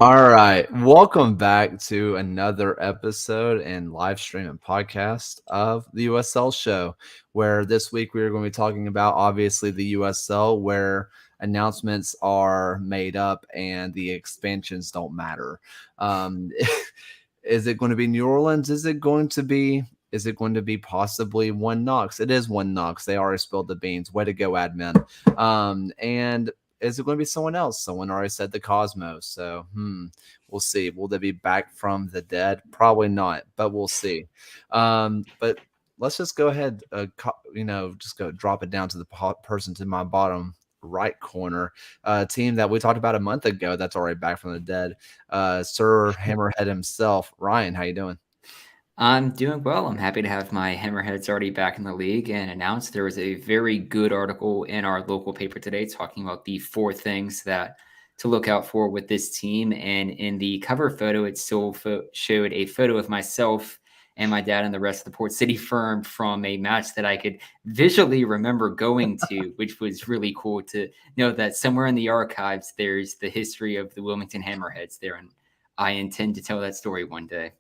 All right. Welcome back to another episode and live stream and podcast of the USL show, where this week we are going to be talking about obviously the USL, where announcements are made up and the expansions don't matter. Um, is it going to be New Orleans? Is it going to be possibly One Knox? It is One Knox. They already spilled the beans. Way to go, admin. And is it going to be someone else? Someone already said the Cosmos. So, we'll see. Will they be back from the dead? Probably not, but we'll see. But let's just go ahead, just go drop it down to the person to my bottom right corner, team that we talked about a month ago that's already back from the dead. Sir Hammerhead himself, Ryan. How you doing? I'm doing well. I'm happy to have my Hammerheads already back in the league and announced there was a very good article in our local paper today talking about the four things that to look out for with this team. And in the cover photo, it still showed a photo of myself and my dad and the rest of the Port City firm from a match that I could visually remember going to, which was really cool to know that somewhere in the archives, there's the history of the Wilmington Hammerheads there. And I intend to tell that story one day.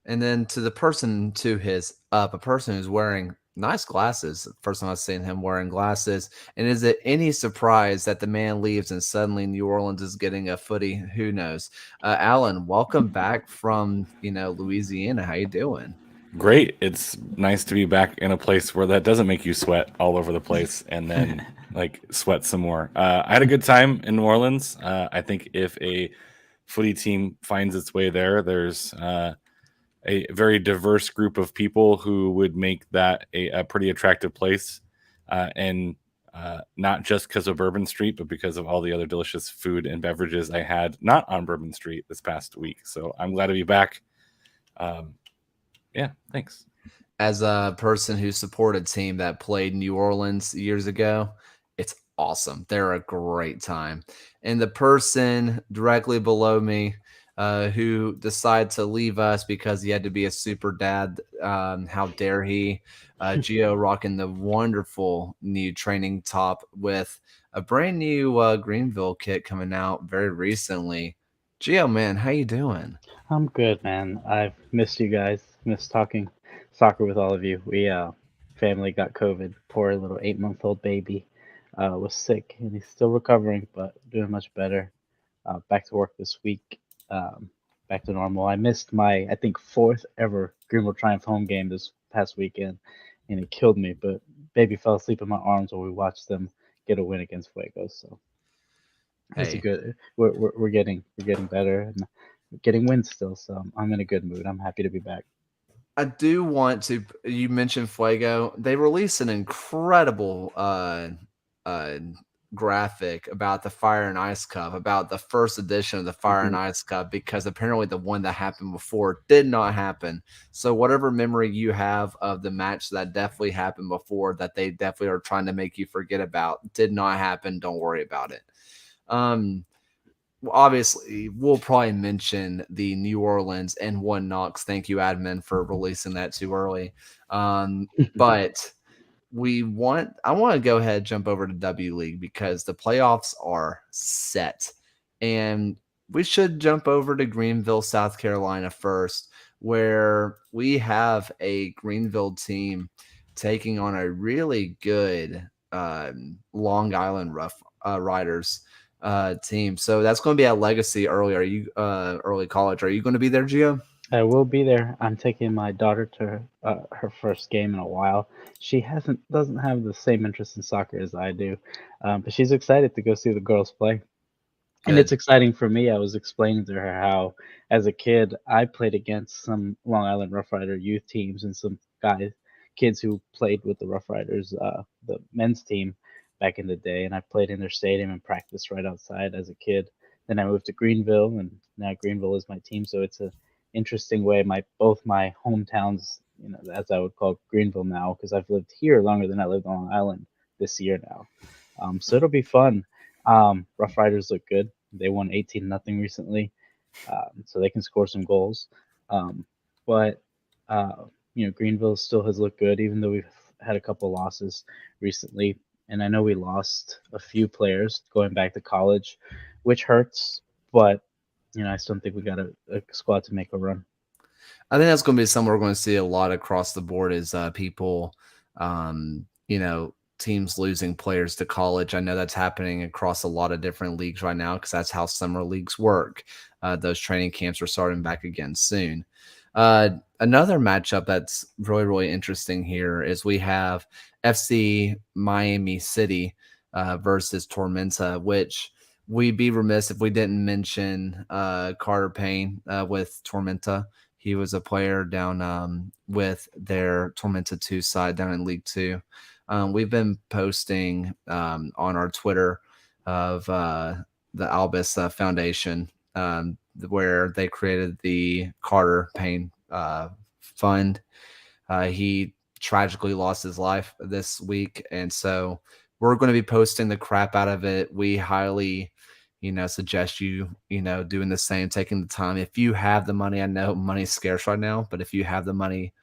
And then to the person to his up, a person who's wearing nice glasses. First time I've seen him wearing glasses. And is it any surprise that the man leaves and suddenly New Orleans is getting a footy? Who knows? Alan, welcome back from Louisiana. How you doing? Great. It's nice to be back in a place where that doesn't make you sweat all over the place and then like sweat some more. I had a good time in New Orleans. I think if a footy team finds its way there, there's a very diverse group of people who would make that a pretty attractive place. And not just because of Bourbon Street, but because of all the other delicious food and beverages I had not on Bourbon Street this past week. So I'm glad to be back. Yeah, thanks. As a person who supported a team that played New Orleans years ago, it's awesome. They're a great time. And the person directly below me, who decided to leave us because he had to be a super dad. How dare he? Gio rocking the wonderful new training top with a brand new Greenville kit coming out very recently. Gio, man, how you doing? I'm good, man. I've missed you guys. Missed talking soccer with all of you. We family got COVID. Poor little 8-month-old baby was sick, and he's still recovering, but doing much better. Back to work this week. Back to normal. I missed my, I think, fourth ever Greenville Triumph home game this past weekend, and it killed me. But baby fell asleep in my arms while we watched them get a win against Fuego. So it's a Hey, good. We're getting better and getting wins still. So I'm in a good mood. I'm happy to be back. I do want to. You mentioned Fuego. They released an incredible uh, graphic about the Fire and Ice Cup, about the first edition of the Fire and Mhm. Ice Cup, because apparently the one that happened before did not happen. So whatever memory you have of the match that definitely happened before, that they definitely are trying to make you forget about, did not happen. Don't worry about it. Um, obviously we'll probably mention the New Orleans and One Knox. Thank you, admin, for releasing that too early. But I want to go ahead and jump over to W League because the playoffs are set. And we should jump over to Greenville, South Carolina first, where we have a Greenville team taking on a really good Long Island Rough Riders team. So that's going to be at Legacy early. Are you early college? Are you going to be there, Gio? I will be there. I'm taking my daughter to her first game in a while. She hasn't doesn't have the same interest in soccer as I do, but she's excited to go see the girls play. And it's Good. exciting for me. I was explaining to her how, as a kid, I played against some Long Island Rough Rider youth teams and some kids who played with the Rough Riders, the men's team back in the day. And I played in their stadium and practiced right outside as a kid. Then I moved to Greenville, and now Greenville is my team. So it's a interesting way. Both my hometowns, as I would call Greenville now, because I've lived here longer than I lived on Long Island this year now. So it'll be fun. Rough Riders look good. They won 18-0 recently, so they can score some goals. Um, but Greenville still has looked good, even though we've had a couple losses recently. And I know we lost a few players going back to college, which hurts. But I still think we got a squad to make a run. I think that's going to be something we're going to see a lot across the board is people, teams losing players to college. I know that's happening across a lot of different leagues right now because that's how summer leagues work. Those training camps are starting back again soon. Another matchup that's really, really interesting here is we have FC Miami City versus Tormenta, which we'd be remiss if we didn't mention Carter Payne with Tormenta. He was a player down with their Tormenta 2 side down in League 2. We've been posting on our Twitter of the Albus Foundation where they created the Carter Payne Fund. He tragically lost his life this week, and so we're going to be posting the crap out of it. We highly suggest you doing the same, taking the time. If you have the money, I know money's scarce right now, but if you have the money,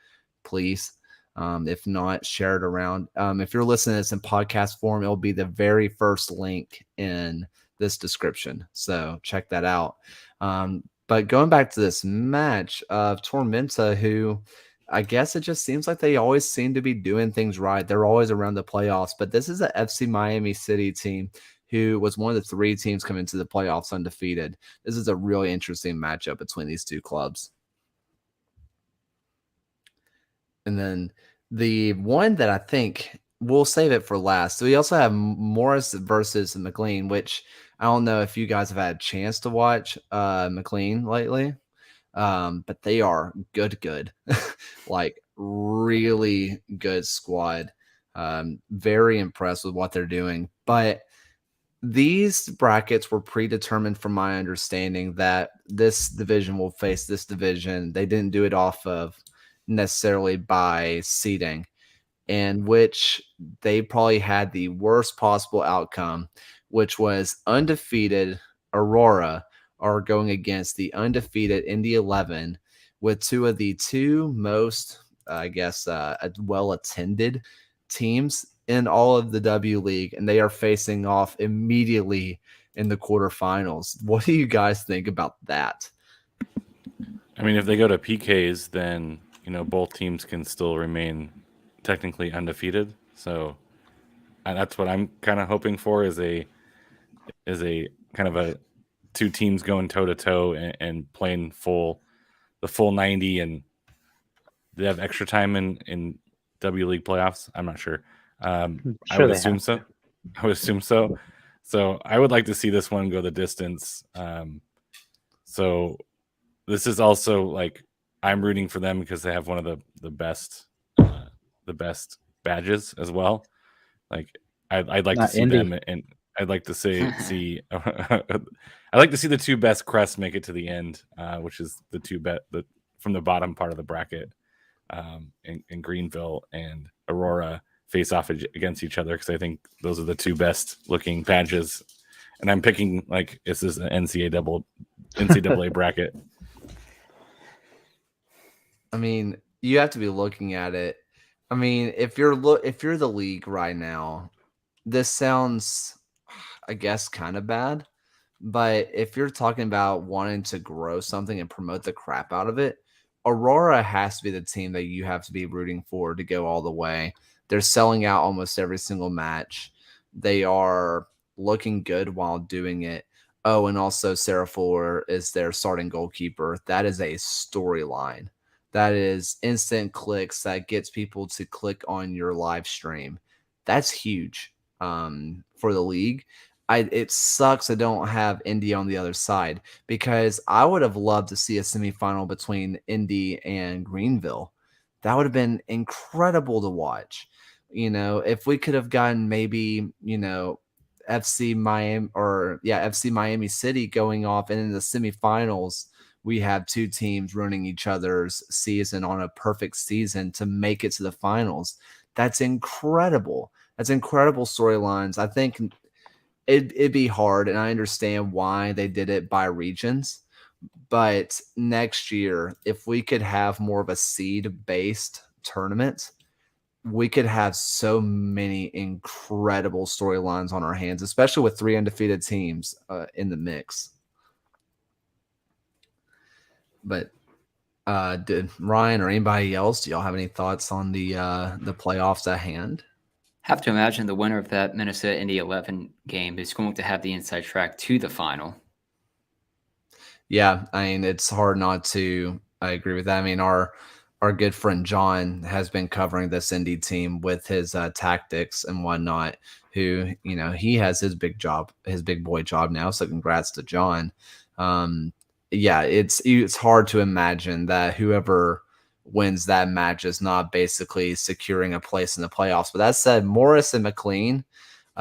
please. If not, share it around. If you're listening to this in podcast form, it'll be the very first link in this description. So check that out. But going back to this match of Tormenta, who I guess it just seems like they always seem to be doing things right. They're always around the playoffs, but this is a FC Miami City team who was one of the 3 teams coming to the playoffs undefeated. This is a really interesting matchup between these 2 clubs. And then the one that I think we'll save it for last. So we also have Morris versus McLean, which I don't know if you guys have had a chance to watch McLean lately, but they are good, like really good squad. Very impressed with what they're doing. But these brackets were predetermined from my understanding that this division will face this division. They didn't do it off of necessarily by seeding, in which they probably had the worst possible outcome, which was undefeated Aurora are going against the undefeated Indy 11 with 2 of the 2 most, well-attended teams in all of the W League, and they are facing off immediately in the quarterfinals. What do you guys think about that? I mean, if they go to PKs, then both teams can still remain technically undefeated. So that's what I'm kind of hoping for is a kind of a 2 teams going toe to toe and playing the full 90, and they have extra time in W League playoffs. I'm not sure. I would assume so. I would assume so. So I would like to see this one go the distance. So this is also like I'm rooting for them because they have one of the best badges as well. Like I'd like to see Indy. them, and I'd like to see I'd like to see the 2 best crests make it to the end, which is the 2 from the bottom part of the bracket, in Greenville and Aurora face off against each other, because I think those are the 2 best looking badges. And I'm picking like this is an NCAA bracket. I mean, you have to be looking at it. I mean, if you're the league right now, this sounds, I guess, kind of bad. But if you're talking about wanting to grow something and promote the crap out of it, Aurora has to be the team that you have to be rooting for to go all the way. They're selling out almost every single match. They are looking good while doing it. Oh, and also Sarah Fuller is their starting goalkeeper. That is a storyline. That is instant clicks that gets people to click on your live stream. That's huge for the league. It sucks I don't have Indy on the other side, because I would have loved to see a semifinal between Indy and Greenville. That would have been incredible to watch. If we could have gotten maybe, FC Miami City going off, and in the semifinals, we have 2 teams running each other's season on a perfect season to make it to the finals. That's incredible. That's incredible storylines. I think it'd be hard, and I understand why they did it by regions. But next year, if we could have more of a seed-based tournament, we could have so many incredible storylines on our hands, especially with 3 undefeated teams in the mix. But did Ryan or anybody else, do y'all have any thoughts on the playoffs at hand? Have to imagine the winner of that Minnesota Indy 11 game is going to have the inside track to the final. Yeah, I mean, it's hard not to. I agree with that. I mean, our good friend John has been covering this Indy team with his tactics and whatnot. Who, he has his big job, his big boy job now. So congrats to John. Yeah, it's hard to imagine that whoever wins that match is not basically securing a place in the playoffs. But that said, Morris and McLean.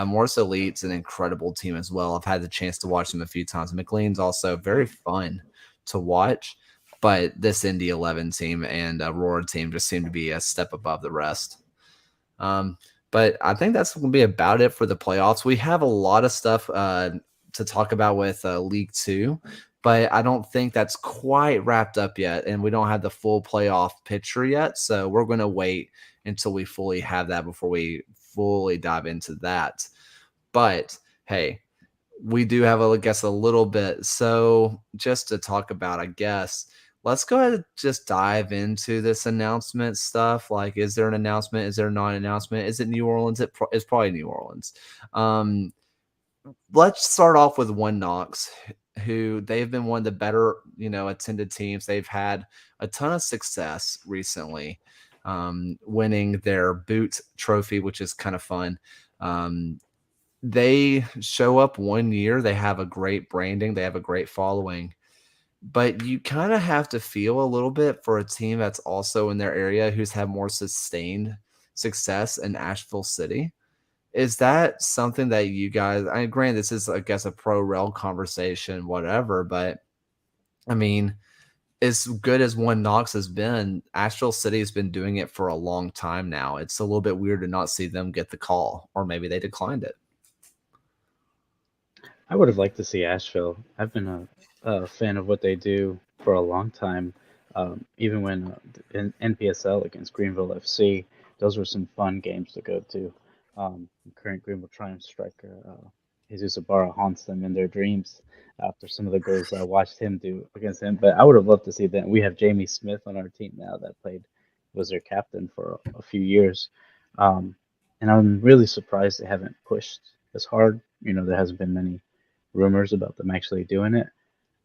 Morris Elite's an incredible team as well. I've had the chance to watch them a few times. McLean's also very fun to watch, but this Indy 11 team and Aurora team just seem to be a step above the rest. But I think that's going to be about it for the playoffs. We have a lot of stuff to talk about with League Two, but I don't think that's quite wrapped up yet, and we don't have the full playoff picture yet. So we're going to wait until we fully have that before we fully dive into that. But hey, we do have, I guess, a little bit. So just to talk about, I guess, let's go ahead and just dive into this announcement stuff. Like, is there an announcement? Is there not an announcement? Is it New Orleans? It's probably New Orleans. Let's start off with One Knox, who they've been one of the better, attended teams. They've had a ton of success recently, winning their boot trophy, which is kind of fun. They show up one year. They have a great branding. They have a great following. But you kind of have to feel a little bit for a team that's also in their area who's had more sustained success in Asheville City. Is that something that you guys, I mean, granted, this is, I guess, a pro rel conversation, whatever, but I mean, as good as One Knox has been, Asheville City has been doing it for a long time now. It's a little bit weird to not see them get the call, or maybe they declined it. I would have liked to see Asheville. I've been a fan of what they do for a long time. Even when in NPSL against Greenville FC, those were some fun games to go to. Current Greenville Triumph striker Jesus Ibarra haunts them in their dreams after some of the goals I watched him do against him. But I would have loved to see that. We have Jamie Smith on our team now that was their captain for a few years. And I'm really surprised they haven't pushed as hard. There hasn't been many rumors about them actually doing it.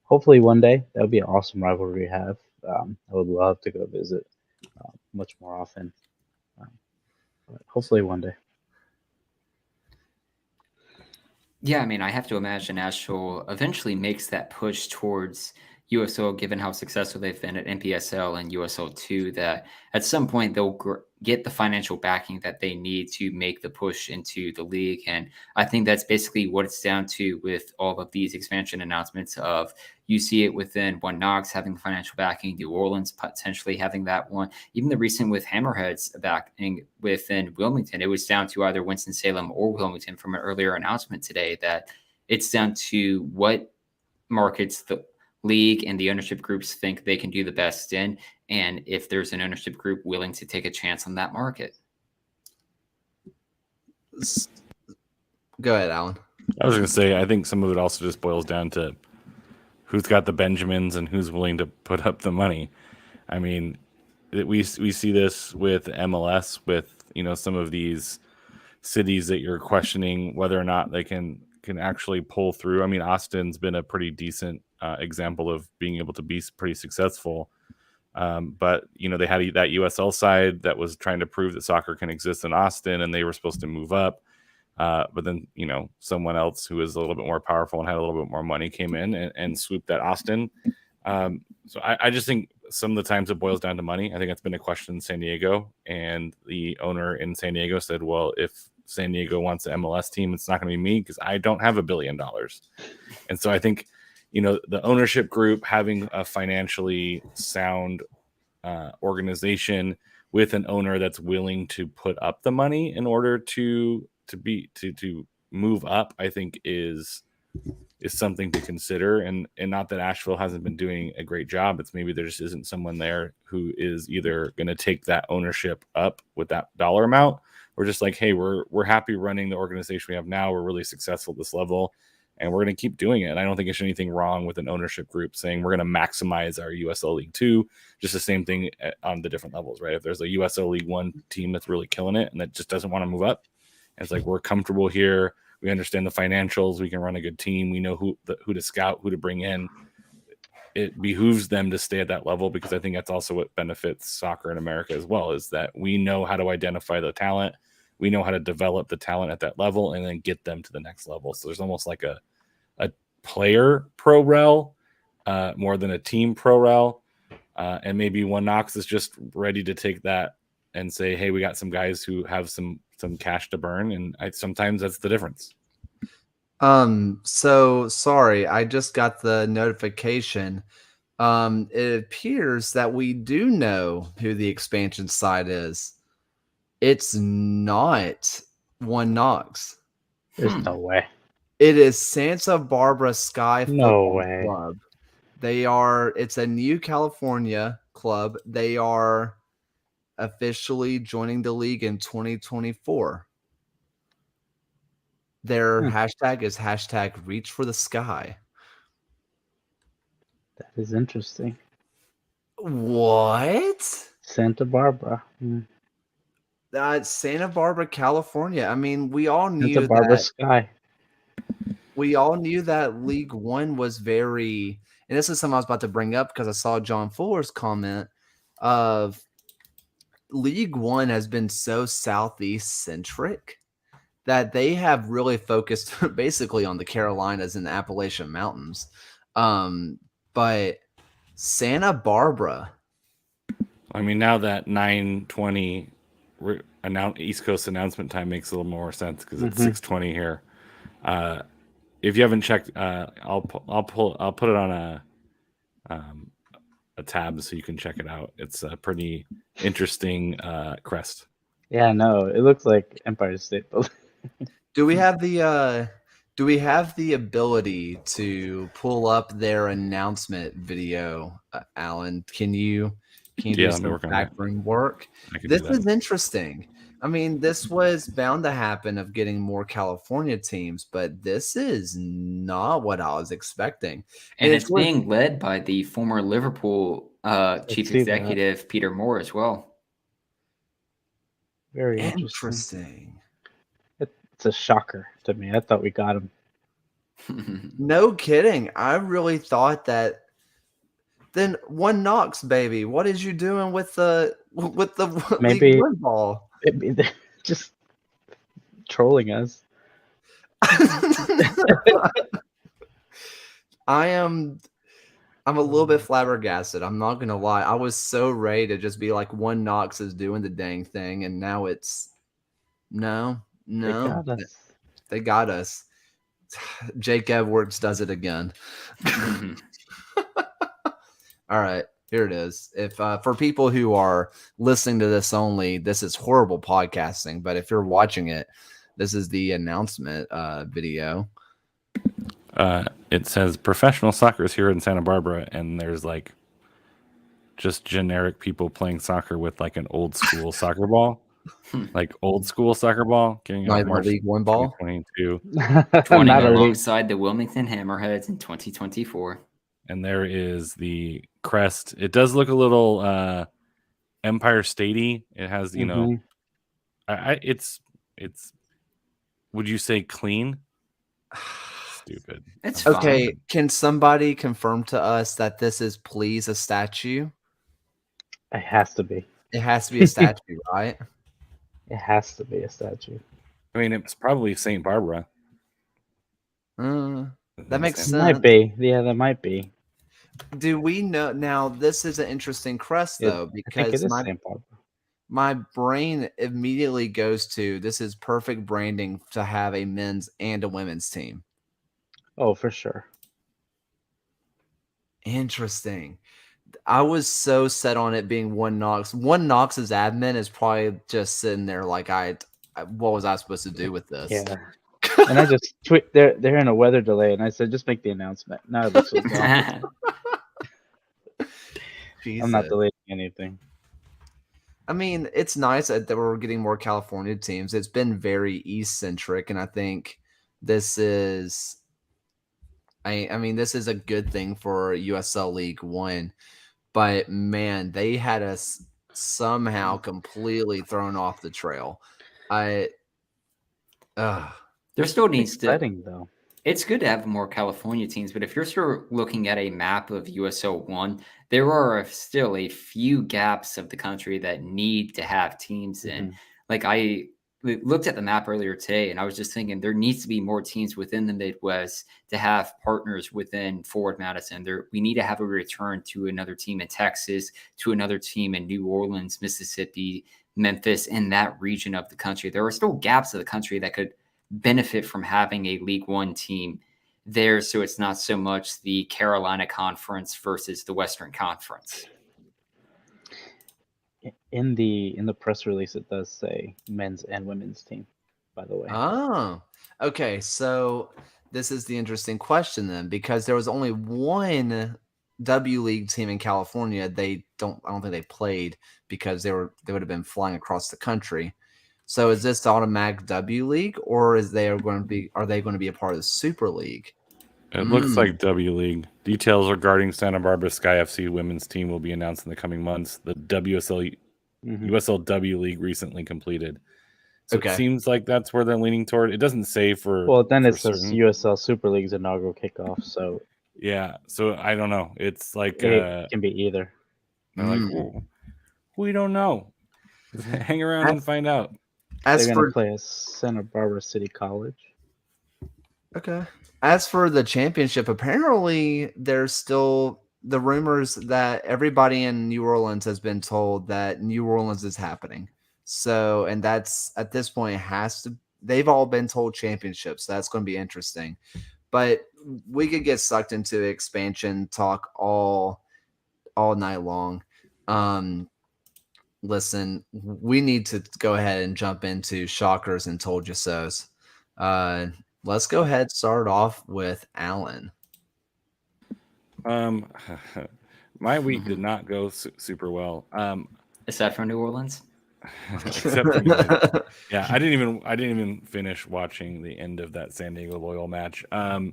Hopefully one day. That would be an awesome rivalry to have. I would love to go visit much more often. But hopefully one day. Yeah, I mean, I have to imagine Asheville eventually makes that push towards USL, given how successful they've been at NPSL and USL 2, that at some point they'll get the financial backing that they need to make the push into the league. And I think that's basically what it's down to with all of these expansion announcements. Of you see it within One Knox having financial backing, New Orleans potentially having that one. Even the recent with Hammerheads backing within Wilmington, it was down to either Winston-Salem or Wilmington from an earlier announcement today, that it's down to what markets the league and the ownership groups think they can do the best in, and if there's an ownership group willing to take a chance on that market. Go ahead, Alan. I was going to say, I think some of it also just boils down to who's got the Benjamins and who's willing to put up the money. I mean, we see this with MLS, with some of these cities that you're questioning whether or not they can actually pull through. I mean, Austin's been a pretty decent example of being able to be pretty successful. But they had that USL side that was trying to prove that soccer can exist in Austin, and they were supposed to move up. But then, someone else who was a little bit more powerful and had a little bit more money came in and swooped at Austin. So I just think some of the times it boils down to money. I think that's been a question in San Diego, and the owner in San Diego said, well, if San Diego wants an MLS team, it's not going to be me because I don't have $1 billion. And so I think, the ownership group having a financially sound organization with an owner that's willing to put up the money in order to move up, I think is something to consider. And not that Asheville hasn't been doing a great job. It's maybe there just isn't someone there who is either going to take that ownership up with that dollar amount, or just like, hey, we're happy running the organization we have now. We're really successful at this level. and we're going to keep doing it. And I don't think there's anything wrong with an ownership group saying we're going to maximize our USL League 2. Just the same thing on the different levels, right? If there's a USL League 1 team that's really killing it and that just doesn't want to move up, it's like we're comfortable here. We understand the financials. We can run a good team. We know who to scout, who to bring in. It behooves them to stay at that level, because I think that's also what benefits soccer in America as well, is that we know how to identify the talent. We know how to develop the talent at that level and then get them to the next level. So there's almost like a player pro rel more than a team pro rel. And maybe One Knox is just ready to take that and say, hey, we got some guys who have some cash to burn. And sometimes that's the difference. So sorry, I just got the notification. It appears that we do know who the expansion side is. It's not One Knox. There's no way. It is Santa Barbara Sky No Football way. Club. It's a new California club. They are officially joining the league in 2024. Their hashtag is #reach for the sky. That is interesting. What? Santa Barbara. Santa Barbara, California. I mean, we all knew Santa Barbara that. Sky. We all knew that League One was very, and this is something I was about to bring up because I saw John Fuller's comment of League One has been so Southeast centric that they have really focused basically on the Carolinas and the Appalachian Mountains. But Santa Barbara. I mean, now that 9:20 East Coast announcement time makes a little more sense, because it's 6:20 here. If you haven't checked, I'll put it on a tab so you can check it out. It's a pretty interesting crest. Yeah, no, it looks like Empire State Building. Do we have the ability to pull up their announcement video, Alan? Can you do some backroom work? This is interesting. I mean, this was bound to happen of getting more California teams, but this is not what I was expecting. And it's being led by the former Liverpool chief executive, Peter Moore, as well. Very interesting. It's a shocker to me. I thought we got him. No kidding. I really thought that. Then One Knox, baby, what is you doing with the maybe League ball? Maybe they're just trolling us. I'm a little bit flabbergasted. I'm not gonna lie. I was so ready to just be like, One Knox is doing the dang thing, and now it's no. They got us. Jake Edwards does it again. All right, here it is. If for people who are listening to this only, this is horrible podcasting. But if you're watching it, this is the announcement video. It says professional soccer is here in Santa Barbara, and there's like just generic people playing soccer with like an old school soccer ball. Like old school soccer ball, getting out March League One ball, 2022, alongside the Wilmington Hammerheads in 2024. And there is the crest. It does look a little Empire Statey. It has, you know, it's. Would you say clean? Stupid. It's okay. Fine. Can somebody confirm to us that this is please a statue? It has to be. It has to be a statue, right? It has to be a statue. I mean, it's probably St. Barbara. That makes sense. Might be. Yeah, that might be. Do we know now? This is an interesting crest, though, because my brain immediately goes to this is perfect branding to have a men's and a women's team. Oh, for sure. Interesting. I was so set on it being One Knox. One Knox's admin is probably just sitting there like, what was I supposed to do with this? Yeah. And I just tweet. They're in a weather delay, and I said, just make the announcement. Now it looks so dumb. I'm not deleting anything. I mean, it's nice that we're getting more California teams. It's been very East centric, and I think this is I mean, this is a good thing for USL League One, but man, they had us somehow completely thrown off the trail. I, There still needs to. Exciting though. It's good to have more California teams, but if you're sort of looking at a map of USL One, there are still a few gaps of the country that need to have teams in. Mhm. Like I looked at the map earlier today, and I was just thinking there needs to be more teams within the Midwest to have partners within Forward Madison. We need to have a return to another team in Texas, to another team in New Orleans, Mississippi, Memphis, in that region of the country. There are still gaps of the country that could benefit from having a League One team there, so it's not so much the Carolina Conference versus the Western Conference. In the press release, it does say men's and women's team, by the way. Oh, okay. So this is the interesting question then, because there was only one W League team in California. I don't think they played because they would have been flying across the country. So is this automatic W League, or are they going to be a part of the Super League? It looks like W League. Details regarding Santa Barbara Sky FC women's team will be announced in the coming months. The USLW League recently completed. So Okay. it seems like that's where they're leaning toward. It doesn't say for. Well, then for it says certain. USL Super League's inaugural kickoff, so Yeah. So I don't know. It's like it can be either. they're like, "Whoa, we don't know. Hang around and find out." As They're for going to play at Santa Barbara City College. Okay. As for the championship, apparently there's still the rumors that everybody in New Orleans has been told that New Orleans is happening. So, and that's at this point they've all been told championships. So that's going to be interesting. But we could get sucked into expansion talk all night long. Listen, we need to go ahead and jump into shockers and told you so's. Let's go ahead and start off with Alan. My week did not go super well. Aside from New Orleans, except for New Orleans. Yeah, I didn't even finish watching the end of that San Diego Loyal match. I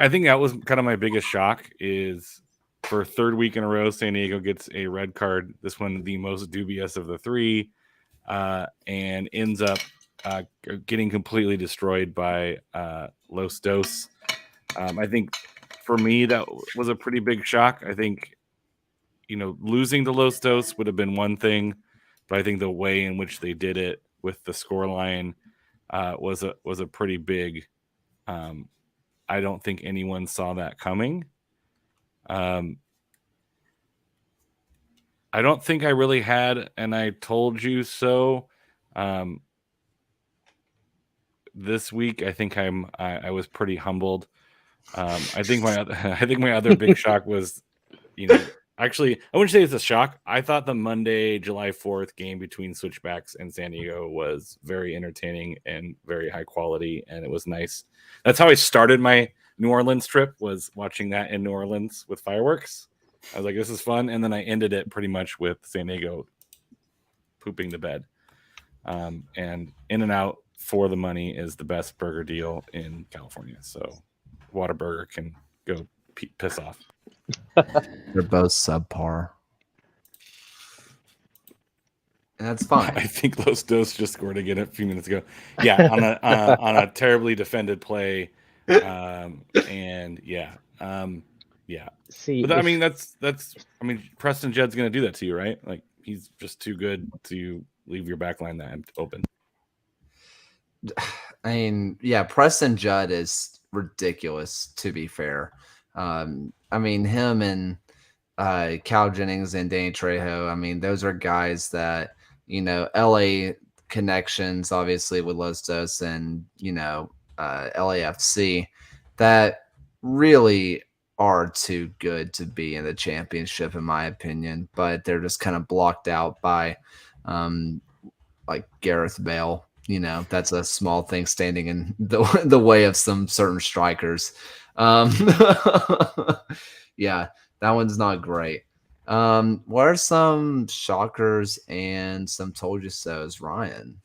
think that was kind of my biggest shock is for third week in a row, San Diego gets a red card. This one, the most dubious of the three, and ends up getting completely destroyed by Los Dos. I think for me, that was a pretty big shock. I think, losing to Los Dos would have been one thing, but I think the way in which they did it with the scoreline was a pretty big. I don't think anyone saw that coming. I don't think I really had, and I told you so. This week, I think I was pretty humbled. I think my other big shock was, actually, I wouldn't say it's a shock. I thought the Monday, July 4th game between Switchbacks and San Diego was very entertaining and very high quality, and it was nice. That's how I started my New Orleans trip, was watching that in New Orleans with fireworks. I was like, this is fun, and then I ended it pretty much with San Diego pooping the bed. And In-N-Out for the money is the best burger deal in California, so Whataburger can go piss off. They're both subpar. And that's fine. I think Los Dos just scored again a few minutes ago. Yeah, on a terribly defended play. Yeah. See, But I mean, that's Preston Judd's going to do that to you, right? Like, he's just too good to leave your back line that open. I mean, yeah, Preston Judd is ridiculous, to be fair. I mean, him and Cal Jennings and Danny Trejo, I mean, those are guys that, LA connections, obviously, with Los Dos and, LAFC, that really are too good to be in the championship, in my opinion. But they're just kind of blocked out by, like Gareth Bale. That's a small thing standing in the way of some certain strikers. Yeah, that one's not great. What are some shockers and some told you so's, Ryan?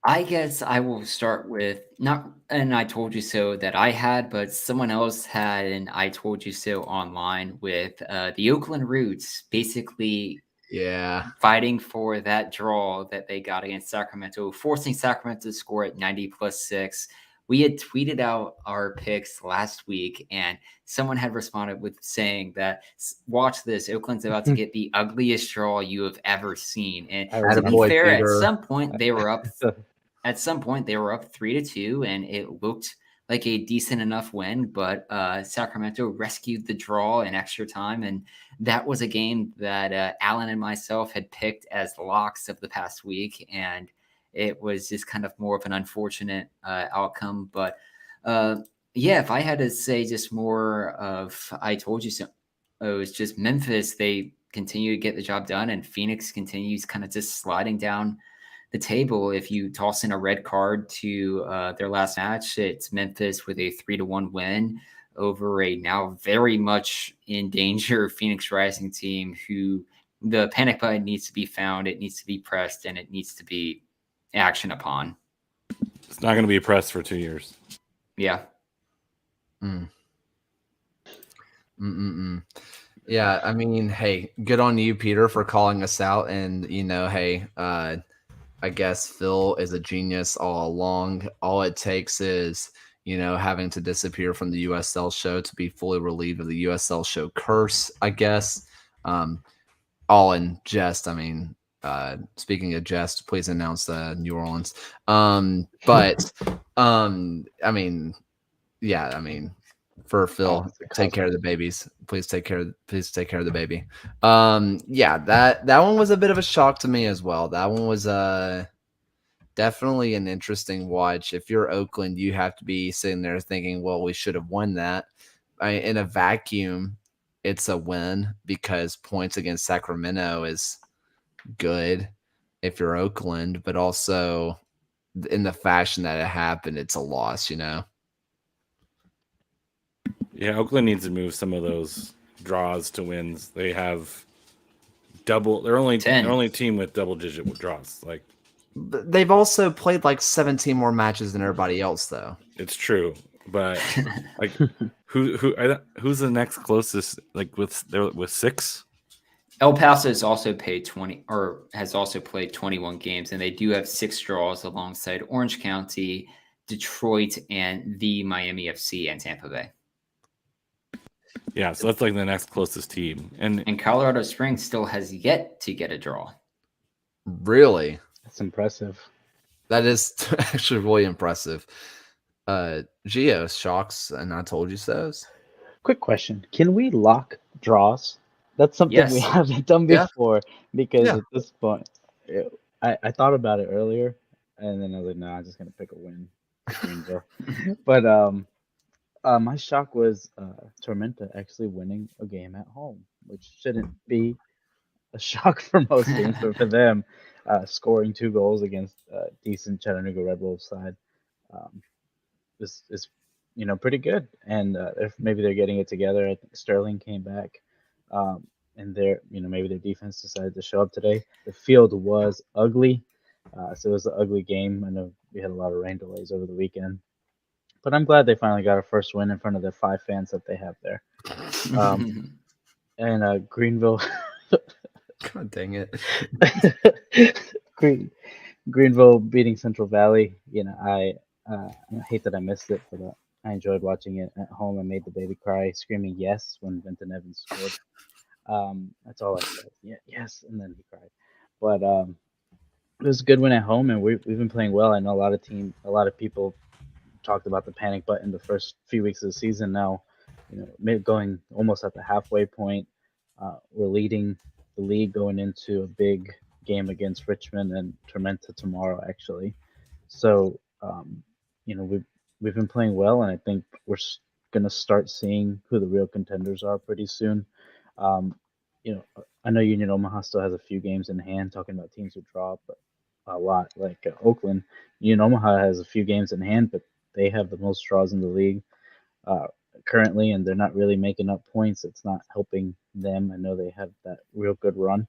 I guess I will start with not an I told you so that I had, but someone else had an I told you so online with the Oakland Roots basically Yeah. fighting for that draw that they got against Sacramento, forcing Sacramento to score at 90+6. We had tweeted out our picks last week, and someone had responded with saying that, watch this, Oakland's about to get the ugliest draw you have ever seen. And I to be remember. Attaboy, fair, at Peter. some point they were up. At some point, they were up 3-2, and it looked like a decent enough win. But Sacramento rescued the draw in extra time, and that was a game that Alan and myself had picked as locks of the past week, and it was just kind of more of an unfortunate outcome. But yeah, if I had to say just more of I told you so, it was just Memphis. They continue to get the job done, and Phoenix continues kind of just sliding down the table. If you toss in a red card to their last match, it's Memphis with a 3-1 win over a now very much in danger Phoenix Rising team, who the panic button needs to be found, it needs to be pressed, and it needs to be action upon. It's not going to be pressed for 2 years. Yeah. Yeah, I mean, hey, good on you, Peter, for calling us out. And, hey, I guess Phil is a genius all along. All it takes is, having to disappear from the USL show to be fully relieved of the USL show curse, I guess. All in jest. I mean, speaking of jest, please announce New Orleans. But I mean, yeah, I mean, for Phil, take care of the babies. Please take care of the baby. Yeah, that one was a bit of a shock to me as well. That one was definitely an interesting watch. If you're Oakland, you have to be sitting there thinking, well, we should have won that. In a vacuum, it's a win because points against Sacramento is good if you're Oakland, but also in the fashion that it happened, it's a loss, Yeah, Oakland needs to move some of those draws to wins. They have double. They're only team with double-digit withdraws. Like, they've also played like 17 more matches than everybody else, though. it's true, but like, who's the next closest? Like with 6. El Paso has also played 21 games, and they do have 6 draws alongside Orange County, Detroit, and the Miami FC and Tampa Bay. Yeah, so that's like the next closest team. And Colorado Springs still has yet to get a draw. Really? That's impressive. That is actually really impressive. Gio, shocks, and I told you so's. Quick question. Can we lock draws? That's something we haven't done before because at this point, I thought about it earlier, and then I was like, no, I'm just going to pick a win. But my shock was Tormenta actually winning a game at home, which shouldn't be a shock for most games, but for them, scoring 2 goals against a decent Chattanooga Red Wolves side is pretty good. And if maybe they're getting it together, I think Sterling came back, and maybe their defense decided to show up today. The field was ugly, so it was an ugly game. I know we had a lot of rain delays over the weekend. But I'm glad they finally got a first win in front of the 5 fans that they have there. And Greenville. God dang it. Greenville beating Central Valley. I hate that I missed it, but I enjoyed watching it at home. I made the baby cry, screaming yes when Benton Evans scored. That's all I said. Yeah, yes, and then he cried. But it was a good win at home, and we've been playing well. I know a lot of people talked about the panic button the first few weeks of the season. Now, going almost at the halfway point, we're leading the league going into a big game against Richmond and Tormenta tomorrow, actually. So, we've been playing well, and I think we're going to start seeing who the real contenders are pretty soon. I know Union Omaha still has a few games in hand, talking about teams who draw, but a lot like Oakland. Union Omaha has a few games in hand, but they have the most draws in the league currently, and they're not really making up points. It's not helping them. I know they have that real good run,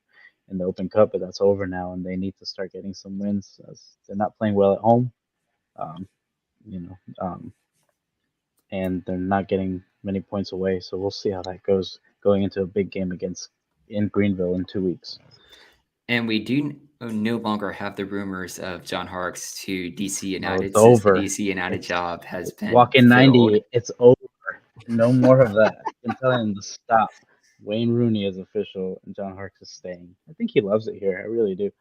in the Open Cup, but that's over now, and they need to start getting some wins. As they're not playing well at home, um, you know, and they're not getting many points away. So we'll see how that goes going into a big game in Greenville in 2 weeks. And we do no longer have the rumors of John Harkes to DC United. it's since the over. DC United job has been Walk-in filled. 90. It's over. No more of that. I've been telling him to stop. Wayne Rooney is official, and John Harkes is staying. I think he loves it here. I really do.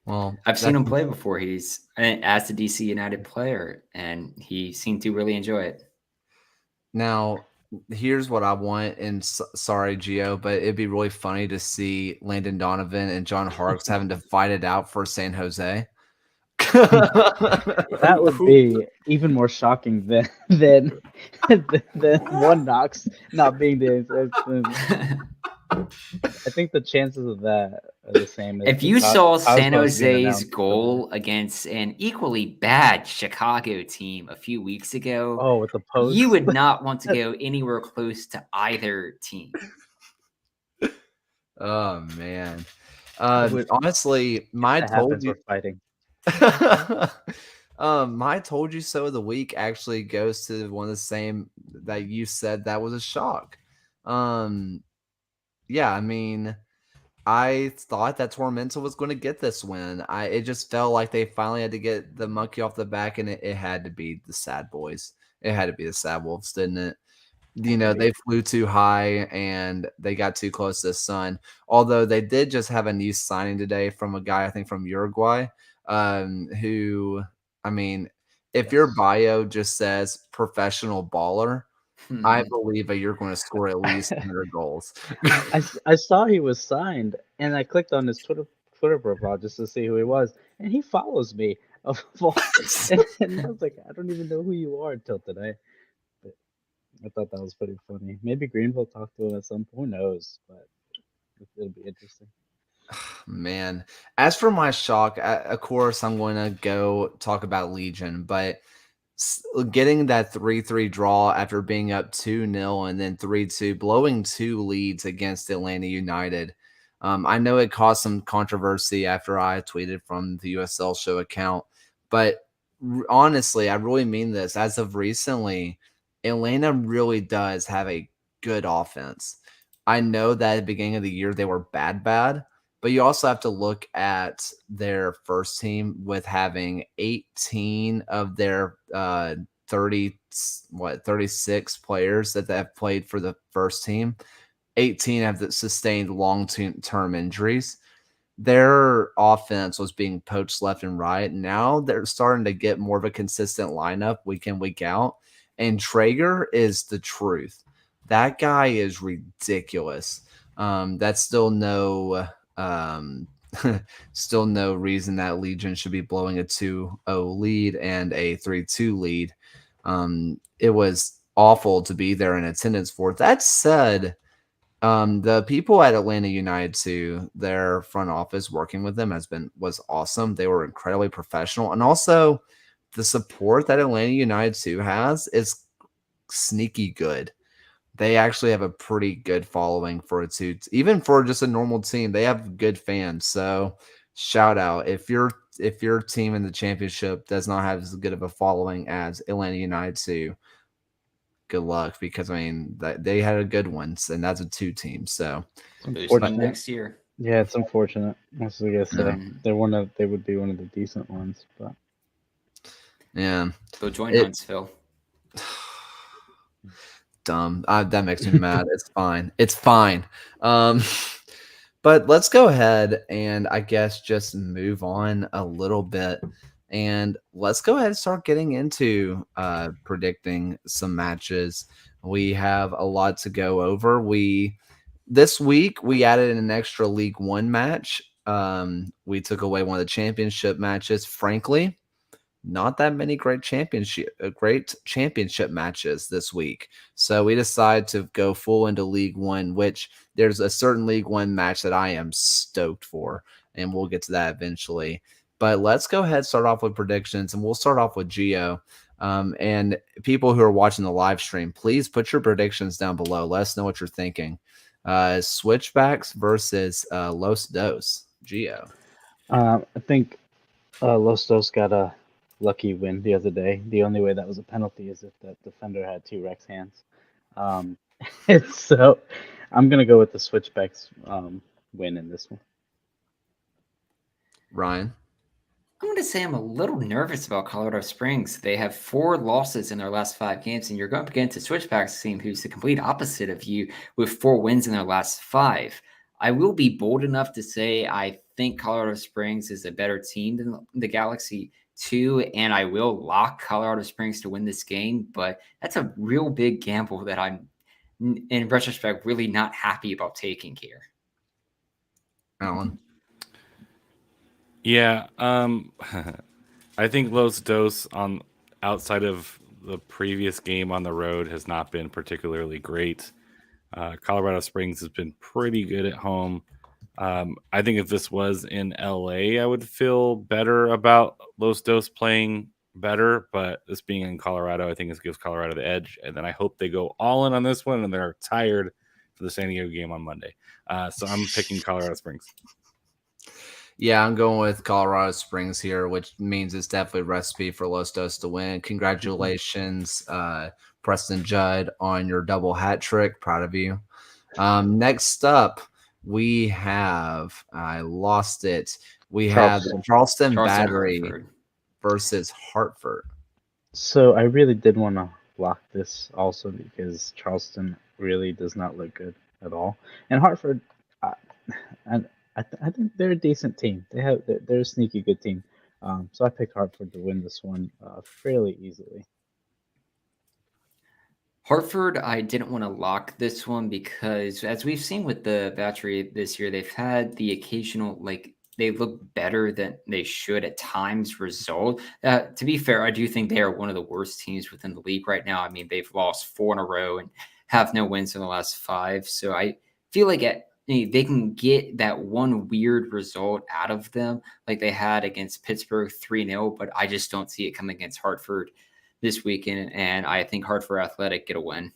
Well, I've seen him play before. He's as a DC United player, and he seemed to really enjoy it. Now, here's what I want, and sorry, Gio, but it'd be really funny to see Landon Donovan and John Harkes having to fight it out for San Jose. That would be even more shocking than One Knox not being the. I think the chances of that are the same. If you saw San Jose's goal against an equally bad Chicago team a few weeks ago, with the post, you would not want to go anywhere close to either team. Oh man, honestly, my told you fighting. My told you so of the week actually goes to one of the same that you said that was a shock. Yeah, I mean, I thought that Tormenta was going to get this win. It just felt like they finally had to get the monkey off the back, and it had to be the Sad Boys. It had to be the Sad Wolves, didn't it? You know, they flew too high and they got too close to the sun. Although they did just have a new signing today from a guy, I think from Uruguay, who, I mean, if your bio just says professional baller, I believe that you're going to score at least 100 goals. I saw he was signed, and I clicked on his Twitter profile just to see who he was, and he follows me. And I was like, I don't even know who you are until today. But I thought that was pretty funny. Maybe Greenville talked to him at some point. Who knows? But it'll be interesting. Man, as for my shock, of course, I'm going to go talk about Legion, but getting that 3-3 draw after being up 2-0 and then 3-2, blowing 2 leads against Atlanta United. I know it caused some controversy after I tweeted from the USL show account, but honestly, I really mean this. As of recently, Atlanta really does have a good offense. I know that at the beginning of the year they were bad, but you also have to look at their first team with having 18 of their 36 players that have played for the first team. 18 have sustained long-term injuries. Their offense was being poached left and right. Now they're starting to get more of a consistent lineup week in, week out. And Traeger is the truth. That guy is ridiculous. That's still no still no reason that Legion should be blowing a 2-0 lead and a 3-2 lead. It was awful to be there in attendance for. That said, the people at Atlanta United too, their front office working with them was awesome. They were incredibly professional, and also the support that Atlanta United too has is sneaky good. They actually have a pretty good following for it too. Even for just a normal team, they have good fans. So shout out if your team in the championship does not have as good of a following as Atlanta United too. Good luck, because I mean they had a good one, and that's a 2 team. So next year, yeah, it's unfortunate. That's what I gotta say. They would be one of the decent ones, but yeah, go join Huntsville. Dumb. That makes me mad. It's fine. But let's go ahead and I guess just move on a little bit, and let's go ahead and start getting into predicting some matches. We have a lot to go over. This week we added an extra League One match. We took away one of the championship matches. Frankly, not that many great championship matches this week. So we decided to go full into League One, which there's a certain League One match that I am stoked for, and we'll get to that eventually. But let's go ahead and start off with predictions, and we'll start off with Gio. And people who are watching the live stream, please put your predictions down below. Let us know what you're thinking. Switchbacks versus Los Dos. Geo. I think Los Dos got a lucky win the other day. The only way that was a penalty is if that defender had T-Rex hands. Um, so I'm gonna go with the Switchbacks win in this one. Ryan. I'm going to say I'm a little nervous about Colorado Springs. They have 4 losses in their last 5 games, and you're going up against a Switchbacks team who's the complete opposite of you with 4 wins in their last 5. I will be bold enough to say I think Colorado Springs is a better team than the Galaxy 2, and I will lock Colorado Springs to win this game, but that's a real big gamble that I'm, in retrospect, really not happy about taking here. Alan. Yeah, I think Los Dos on outside of the previous game on the road has not been particularly great. Colorado Springs has been pretty good at home. I think if this was in LA, I would feel better about Los Dos playing better, but this being in Colorado, I think this gives Colorado the edge. And then I hope they go all in on this one and they're tired for the San Diego game on Monday. So I'm picking Colorado Springs. Yeah, I'm going with Colorado Springs here, which means it's definitely a recipe for Los Dos to win. Congratulations, Preston Judd, on your double hat trick. Proud of you. Next up, we have I lost it. We have the Charleston Battery Hartford versus Hartford. So I really did want to lock this also because Charleston really does not look good at all, and Hartford, and I think they're a decent team. They're a sneaky good team. So I picked Hartford to win this one fairly easily. Hartford, I didn't want to lock this one because, as we've seen with the Battery this year, they've had the occasional, they look better than they should at times result. To be fair, I do think they are one of the worst teams within the league right now. I mean, they've lost 4 in a row and have no wins in the last 5. So I feel like they can get that one weird result out of them like they had against Pittsburgh 3-0, but I just don't see it coming against Hartford this weekend, and I think Hartford Athletic get a win.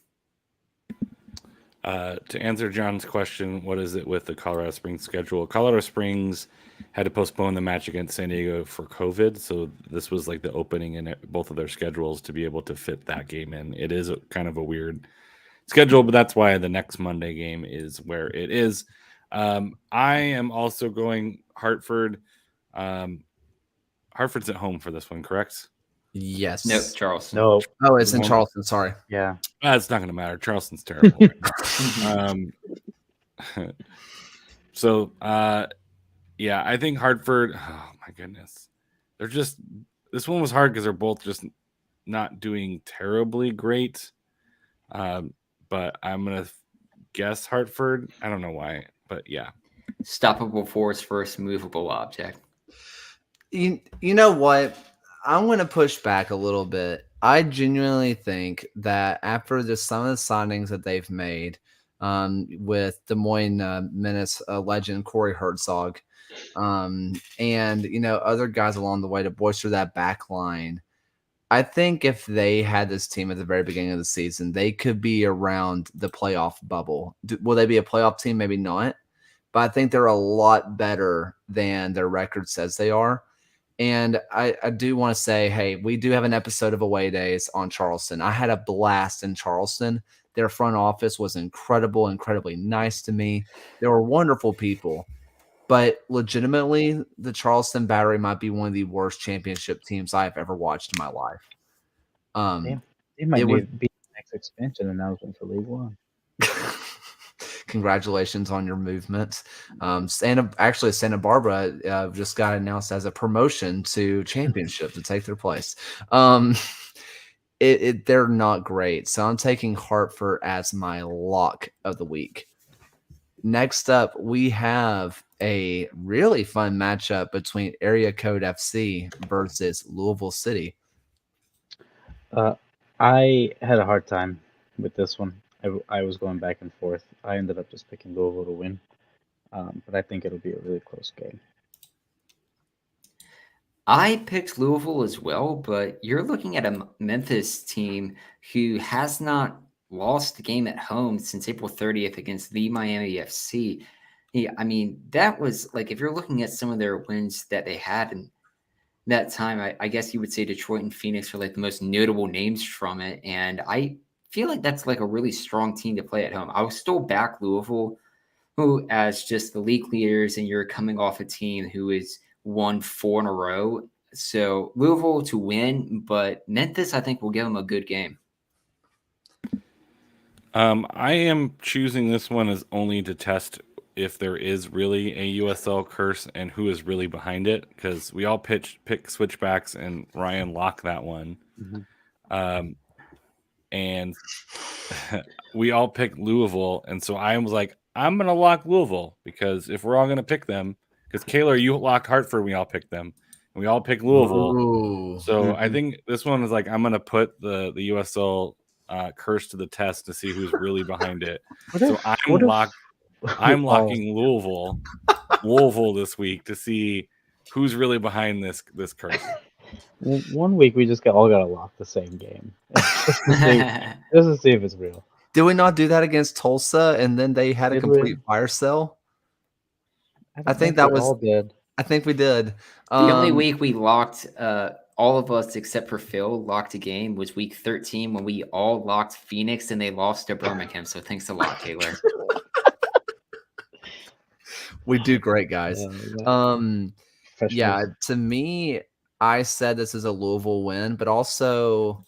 To answer John's question, what is it with the Colorado Springs schedule? Colorado Springs had to postpone the match against San Diego for COVID, so this was like the opening in both of their schedules to be able to fit that game in. It is kind of a weird schedule, but that's why the next Monday game is where it is. I am also going Hartford. Hartford's at home for this one, correct? Yes. Nope, Charleston. No. Oh, it's in Charleston. Sorry. Yeah. It's not going to matter. Charleston's terrible. So, yeah, I think Hartford. Oh my goodness, this one was hard because they're both just not doing terribly great. But I'm gonna guess Hartford. I don't know why, but yeah. Stoppable force versus movable object. You know what? I'm going to push back a little bit. I genuinely think that after some of the signings that they've made with Des Moines Menace legend Corey Herzog and, other guys along the way to bolster that back line, I think if they had this team at the very beginning of the season, they could be around the playoff bubble. Will they be a playoff team? Maybe not. But I think they're a lot better than their record says they are. And I do want to say, hey, we do have an episode of Away Days on Charleston. I had a blast in Charleston. Their front office was incredible, incredibly nice to me. They were wonderful people. But legitimately, the Charleston Battery might be one of the worst championship teams I've ever watched in my life. They might be the next expansion announcement for League One. Congratulations on your movement. Santa Barbara just got announced as a promotion to championship to take their place. They're not great. So I'm taking Hartford as my lock of the week. Next up, we have a really fun matchup between Area Code FC versus Louisville City. I had a hard time with this one. I was going back and forth. I ended up just picking Louisville to win, but I think it'll be a really close game. I picked Louisville as well, but you're looking at a Memphis team who has not lost the game at home since April 30th against the Miami FC. Yeah, I mean, that was like, if you're looking at some of their wins that they had in that time, I guess you would say Detroit and Phoenix are like the most notable names from it. And I feel like that's like a really strong team to play at home. I will still back Louisville, who, as just the league leaders, and you're coming off a team who has won 4 in a row. So Louisville to win, but Memphis, I think, will give them a good game. I am choosing this one as only to test if there is really a USL curse and who is really behind it, because we all pick switchbacks and Ryan locked that one. Mm-hmm. And we all picked Louisville, and so I was like, I'm gonna lock Louisville, because if we're all gonna pick them, because Kaylor, you locked Hartford, we all picked them, and we all picked Louisville. Ooh. So I think this one is like, I'm gonna put the USL curse to the test to see who's really behind it. So I'm locking Louisville this week to see who's really behind this curse. One week we just all got to lock the same game just to see if it's real. Did we not do that against Tulsa and then they had a Did complete we? fire sale? I think that we was- all did. I think we did. The only week we locked, all of us except for Phil locked a game was week 13 when we all locked Phoenix and they lost to Birmingham. So thanks a lot, Taylor. We do great, guys. Yeah, to me, I said this is a Louisville win, but also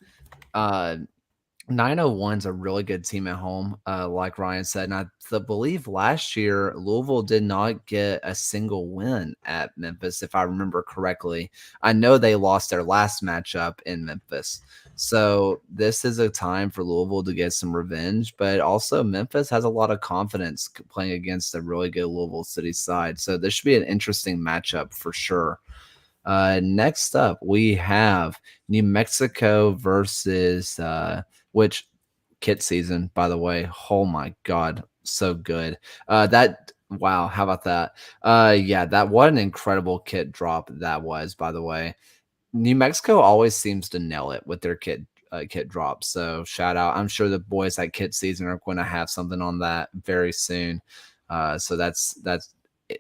901's a really good team at home, like Ryan said. And I believe last year Louisville did not get a single win at Memphis, if I remember correctly. I know they lost their last matchup in Memphis. So this is a time for Louisville to get some revenge, but also Memphis has a lot of confidence playing against a really good Louisville City side. So this should be an interesting matchup for sure. Next up, we have New Mexico versus which kit season, by the way. Oh my God, so good. Wow, how about that? Yeah, that what an incredible kit drop that was, by the way. New Mexico always seems to nail it with their kit drops. So shout out. I'm sure the boys at kit season are going to have something on that very soon. So that's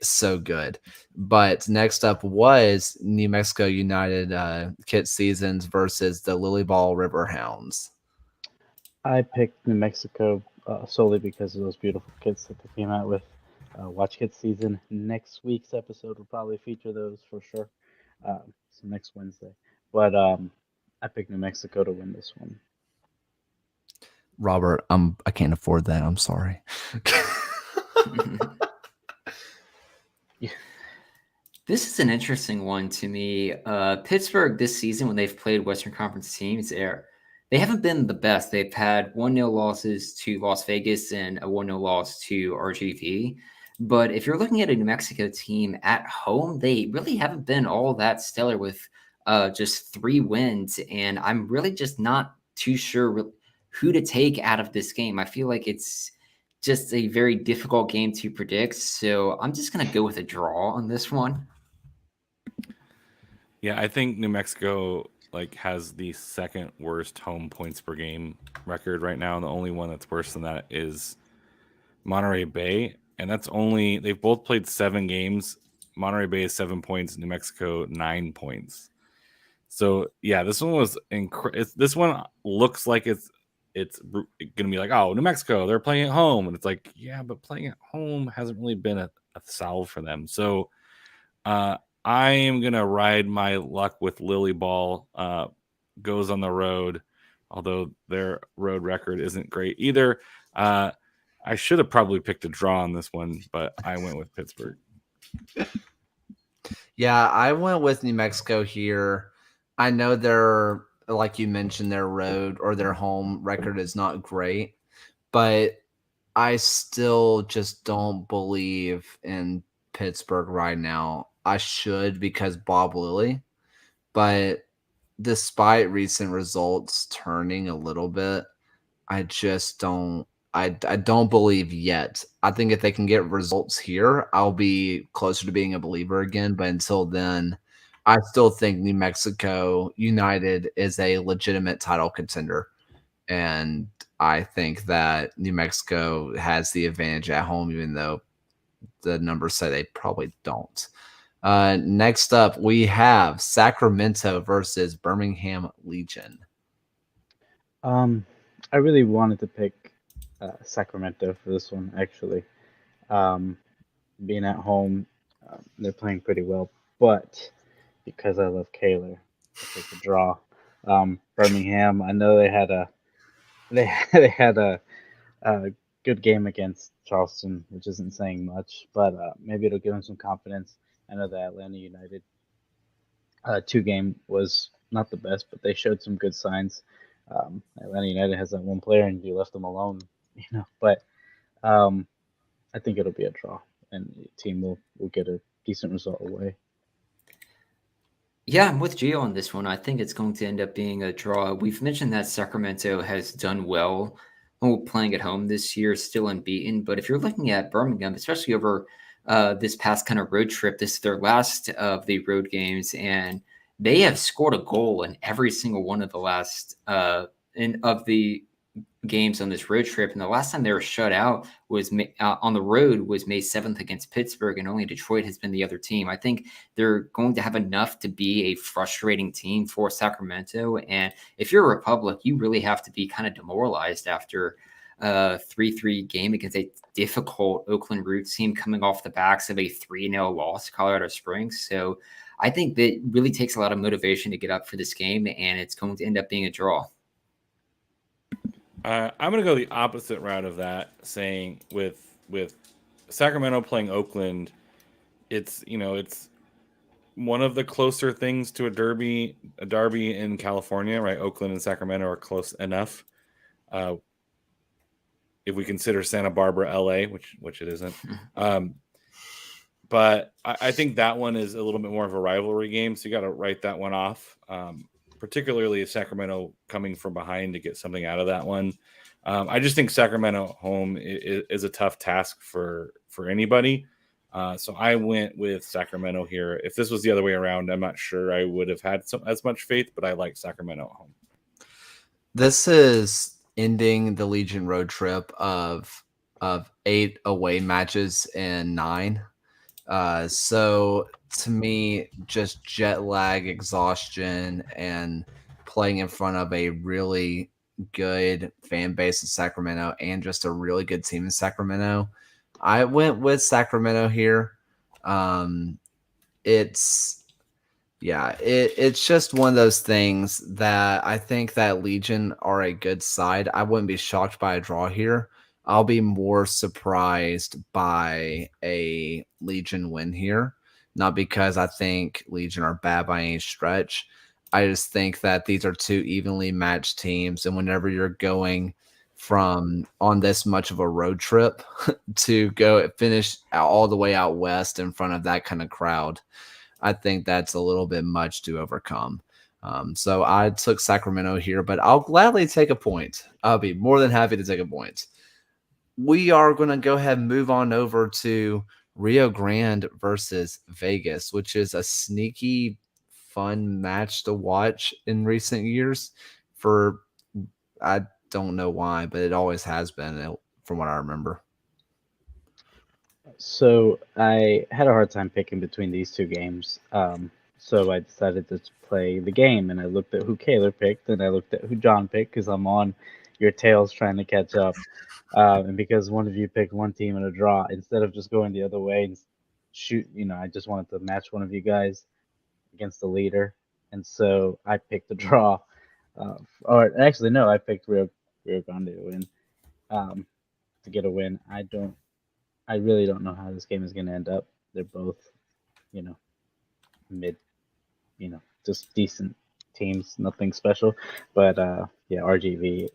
so good. But next up was New Mexico United kit seasons versus the Lily Ball Riverhounds. I picked New Mexico solely because of those beautiful kits that they came out with. Watch kit season. Next week's episode will probably feature those for sure. So next Wednesday. But I picked New Mexico to win this one. Robert, I can't afford that. I'm sorry. This is an interesting one to me. Pittsburgh this season, when they've played Western Conference teams, they haven't been the best. They've had 1-0 losses to Las Vegas and a 1-0 loss to RGV. But if you're looking at a New Mexico team at home, they really haven't been all that stellar with just 3 wins. And I'm really just not too sure who to take out of this game. I feel like it's just a very difficult game to predict. So I'm just going to go with a draw on this one. Yeah, I think New Mexico has the second worst home points per game record right now. And the only one that's worse than that is Monterey Bay. And that's they've both played 7 games. Monterey Bay is 7 points, New Mexico 9 points. So yeah, this one was this one looks like it's gonna be like, oh, New Mexico, they're playing at home, and it's like, yeah, but playing at home hasn't really been a salve for them. So I am gonna ride my luck with Lily Ball. Goes on the road, although their road record isn't great either. I should have probably picked a draw on this one, but I went with Pittsburgh. Yeah, I went with New Mexico here. I know they're, like you mentioned, their road or their home record is not great, but I still just don't believe in Pittsburgh right now. I should because Bob Lilly, but despite recent results turning a little bit, I just don't. I don't believe yet. I think if they can get results here, I'll be closer to being a believer again. But until then, I still think New Mexico United is a legitimate title contender. And I think that New Mexico has the advantage at home, even though the numbers say they probably don't. Next up, we have Sacramento versus Birmingham Legion. I really wanted to pick Sacramento for this one, actually. Um, Being at home, they're playing pretty well, but because I love Kaler, I picked a draw. Birmingham, I know they had a good game against Charleston, which isn't saying much, but maybe it'll give them some confidence. I know the Atlanta United two game was not the best, but they showed some good signs. Atlanta United has that one player, and you left them alone, But um, I think it'll be a draw, and the team will get a decent result away. Yeah, I'm with Gio on this one. I think it's going to end up being a draw. We've mentioned that Sacramento has done well playing at home this year, still unbeaten. But if you're looking at Birmingham, especially over this past kind of road trip, this is their last of the road games, and they have scored a goal in every single one of the last of the games on this road trip. And the last time they were shut out was on the road was May 7th against Pittsburgh, and only Detroit has been the other team. I think they're going to have enough to be a frustrating team for Sacramento. And if you're a Republic, you really have to be kind of demoralized after a 3-3 game against a difficult Oakland Roots team coming off the backs of a 3-0 loss to Colorado Springs. So I think that really takes a lot of motivation to get up for this game, and it's going to end up being a draw. I'm going to go the opposite route of that, saying with Sacramento playing Oakland, it's one of the closer things to a derby in California, right? Oakland and Sacramento are close enough. If we consider Santa Barbara, LA, which it isn't. But I think that one is a little bit more of a rivalry game, so you got to write that one off. Particularly Sacramento coming from behind to get something out of that one. I just think Sacramento home is a tough task for anybody. So I went with Sacramento here. If this was the other way around, I'm not sure I would have had as much faith, but I like Sacramento at home. This is ending the Legion road trip of 8 away matches in 9. So to me, just jet lag, exhaustion, and playing in front of a really good fan base in Sacramento and just a really good team in Sacramento, I went with Sacramento here. It's just one of those things that I think that Legion are a good side. I wouldn't be shocked by a draw here. I'll be more surprised by a Legion win here. Not because I think Legion are bad by any stretch. I just think that these are two evenly matched teams. And whenever you're going from on this much of a road trip to go finish all the way out west in front of that kind of crowd, I think that's a little bit much to overcome. So I took Sacramento here, but I'll gladly take a point. I'll be more than happy to take a point. We are going to go ahead and move on over to Rio Grande versus Vegas, which is a sneaky, fun match to watch in recent years. I don't know why, but it always has been, from what I remember. So I had a hard time picking between these two games. So I decided to play the game, and I looked at who Kaler picked, and I looked at who John picked, because I'm on your tails trying to catch up. And because one of you picked one team in a draw, instead of just going the other way and shoot, I just wanted to match one of you guys against the leader. And so I picked a draw. Or actually, no, I picked Rio Grande to win, to get a win. I really don't know how this game is going to end up. They're both, mid, just decent teams, nothing special. But RGV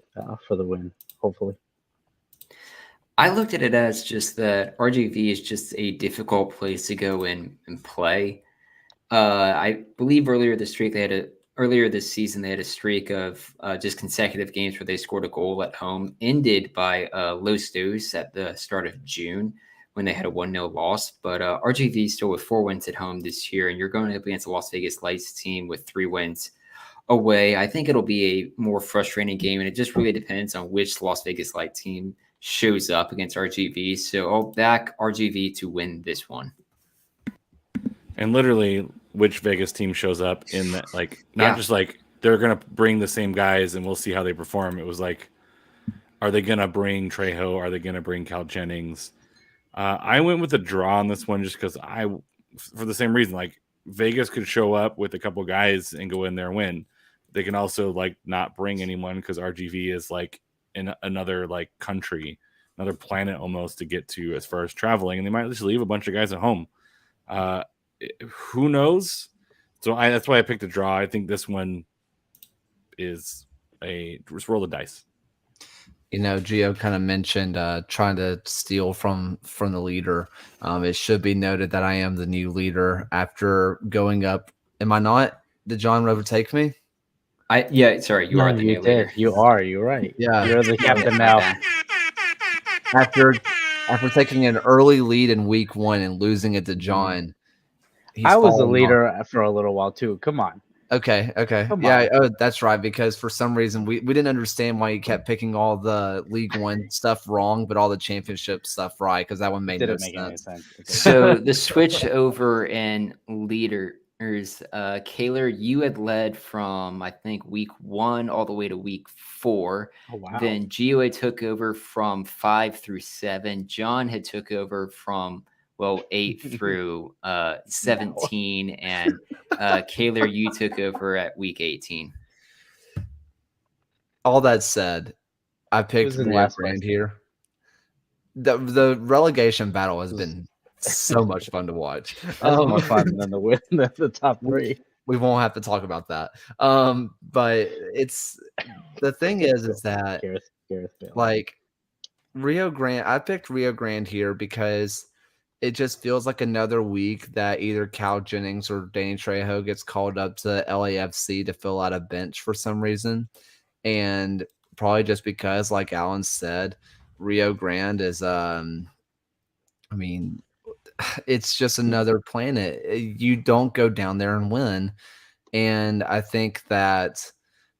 for the win, hopefully. I looked at it as just that RGV is just a difficult place to go in and play. I believe earlier this season they had a streak of just consecutive games where they scored a goal at home, ended by Los Dos at the start of June when they had a 1-0 loss. But RGV still with 4 wins at home this year, and you're going up against a Las Vegas Lights team with 3 wins away. I think it'll be a more frustrating game, and it just really depends on which Las Vegas Light team shows up against RGV. So I'll back RGV to win this one. And literally, which Vegas team shows up in that, like, not just like they're going to bring the same guys and we'll see how they perform. It was like, are they going to bring Trejo? Are they going to bring Cal Jennings? I went with a draw on this one just because for the same reason, like Vegas could show up with a couple guys and go in there and win. They can also like not bring anyone because RGV is like in another like country, another planet almost to get to as far as traveling, and they might just leave a bunch of guys at home. Who knows? So that's why I picked a draw. I think this one is just roll the dice. You know, Gio kind of mentioned trying to steal from the leader. It should be noted that I am the new leader after going up. Am I not? Did John overtake me? Sorry, you are the new leader. You are. You're right. Yeah, you're the captain now. After taking an early lead in week 1 and losing it to John, I was the leader for a little while too. Come on. Okay. Come Yeah, on. oh, that's right. Because for some reason we didn't understand why you kept picking all the League One stuff wrong, but all the championship stuff right. Because that one made no sense. Any sense. So the switch over in leaders, Kaylor, you had led from I think week 1 all the way to week 4. Oh, wow. Then Gio had took over from 5 through 7. John had took over from 8 through 17, and Kaylor, you took over at week 18. All that said, I picked Rio Grande here. The relegation battle has been so much fun to watch. That's more fun than the top 3. We won't have to talk about that. But it's the thing is that like Rio Grande, I picked Rio Grande here because it just feels like another week that either Cal Jennings or Danny Trejo gets called up to LAFC to fill out a bench for some reason. And probably just because, like Alan said, Rio Grande is, it's just another planet. You don't go down there and win. And I think that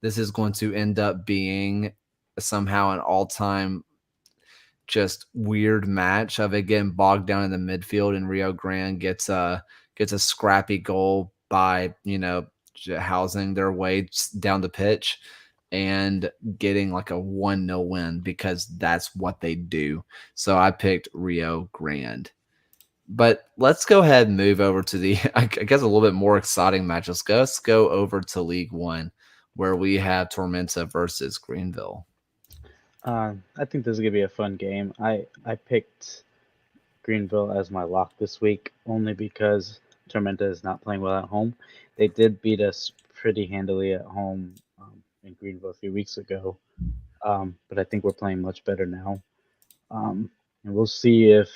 this is going to end up being somehow an all-time just weird match of it getting bogged down in the midfield, and Rio Grande gets a scrappy goal by, housing their way down the pitch and getting like a 1-0 win because that's what they do. So I picked Rio Grande. But let's go ahead and move over to the, I guess, a little bit more exciting match. Let's go over to League One, where we have Tormenta versus Greenville. I think this is going to be a fun game. I picked Greenville as my lock this week only because Tormenta is not playing well at home. They did beat us pretty handily at home in Greenville a few weeks ago, but I think we're playing much better now. And we'll see if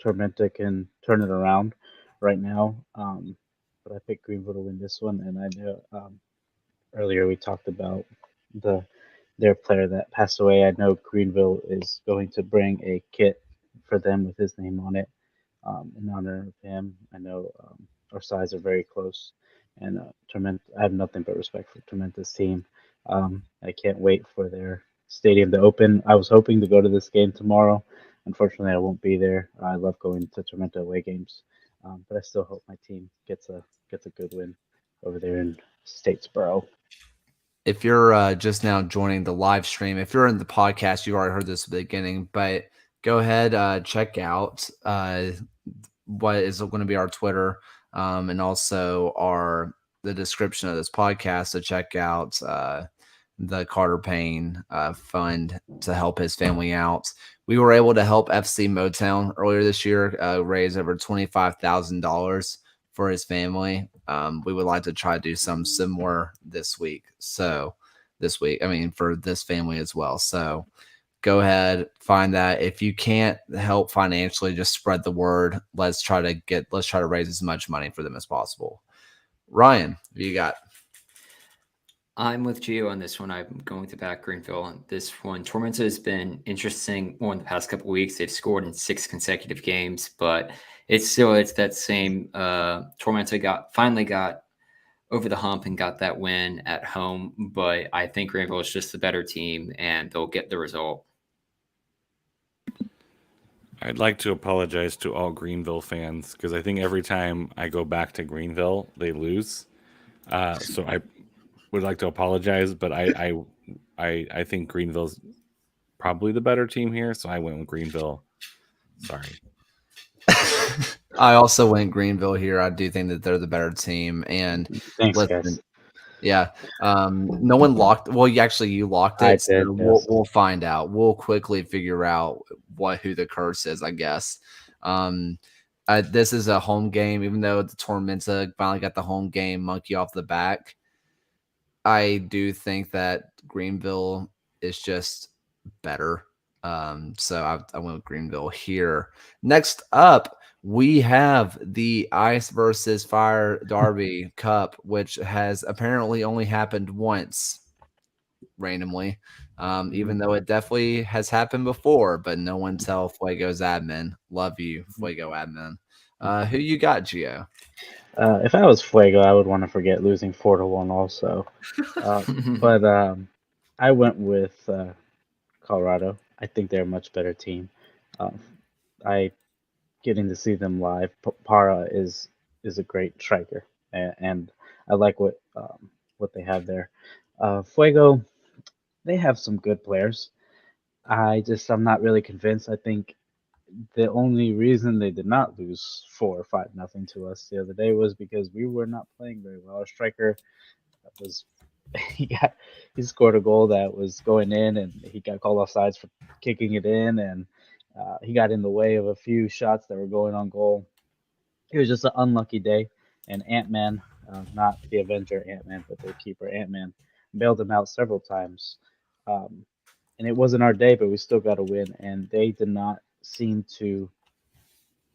Tormenta can turn it around right now. But I picked Greenville to win this one, and I know earlier we talked about their player that passed away. I know Greenville is going to bring a kit for them with his name on it in honor of him. I know our sides are very close, and Tormenta, I have nothing but respect for Tormenta's team. I can't wait for their stadium to open. I was hoping to go to this game tomorrow. Unfortunately, I won't be there. I love going to Tormenta away games, but I still hope my team gets a good win over there in Statesboro. If you're just now joining the live stream, if you're in the podcast, you already heard this at the beginning, but go ahead, check out what is going to be our Twitter and also the description of this podcast to check out the Carter Payne fund to help his family out. We were able to help FC Motown earlier this year raise over $25,000 for his family. We would like to try to do some similar this week. For this family as well. So go ahead, find that. If you can't help financially, just spread the word. Let's try to raise as much money for them as possible. Ryan, what you got? I'm with Gio on this one. I'm going to back Greenville on this one. Tormenta has been interesting in the past couple of weeks. They've scored in 6 consecutive games, but it's that same Tormenta finally got over the hump and got that win at home. But I think Greenville is just the better team, and they'll get the result. I'd like to apologize to all Greenville fans because I think every time I go back to Greenville, they lose. So I would like to apologize, but I think Greenville's probably the better team here, so I went with Greenville. Sorry. I also went Greenville here. I do think that they're the better team. And Thanks, listen, guys. yeah, no one locked. Well, you locked it. I So did, yes. we'll find out. We'll quickly figure out who the curse is, I guess. This is a home game, even though the Tormenta finally got the home game monkey off the back. I do think that Greenville is just better. So I went with Greenville here. Next up, we have the Ice versus Fire Darby Cup, which has apparently only happened once randomly, even though it definitely has happened before, but no one tell Fuego's admin. Love you, Fuego admin. Who you got, Gio? If I was Fuego, I would want to forget losing 4-1 also. But I went with Colorado. I think they're a much better team. I getting to see them live. Para is a great striker, and I like what they have there. Fuego, they have some good players. I'm not really convinced. I think the only reason they did not lose 4 or 5-0 to us the other day was because we were not playing very well. Our striker was he scored a goal that was going in, and he got called off sides for kicking it in, and he got in the way of a few shots that were going on goal. It was just an unlucky day, and Ant-Man, not the Avenger Ant-Man, but the keeper Ant-Man, bailed him out several times. And it wasn't our day, but we still got a win, and they did not seem to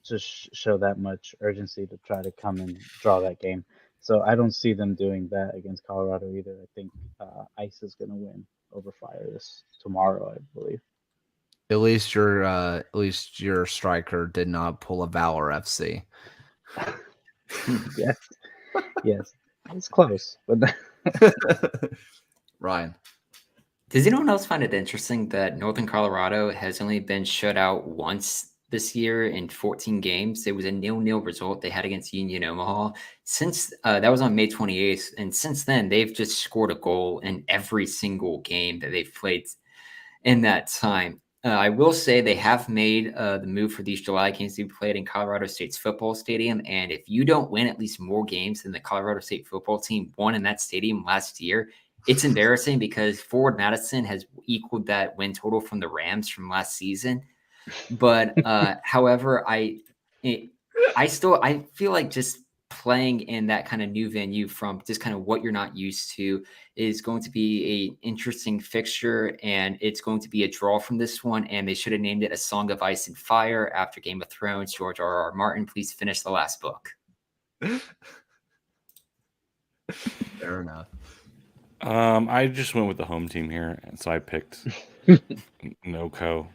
show that much urgency to try to come and draw that game. So I don't see them doing that against Colorado either. I think Ice is going to win over Fire tomorrow, I believe. At least your striker did not pull a Valor FC. Yes, it's close, but Ryan. Does anyone else find it interesting that Northern Colorado has only been shut out once this year in 14 games? It was a 0-0 result they had against Union Omaha. Since that was on May 28th, and since then they've just scored a goal in every single game that they've played in that time. I will say they have made the move for these July games to be played in Colorado State's football stadium. And if you don't win at least more games than the Colorado State football team won in that stadium last year, it's embarrassing because Forward Madison has equaled that win total from the Rams from last season. But however, I feel like just playing in that kind of new venue from just kind of what you're not used to is going to be a interesting fixture, and it's going to be a draw from this one. And they should have named it A Song of Ice and Fire after Game of Thrones. George R.R. Martin, please finish the last book. Fair enough. I just went with the home team here, so I picked NoCo.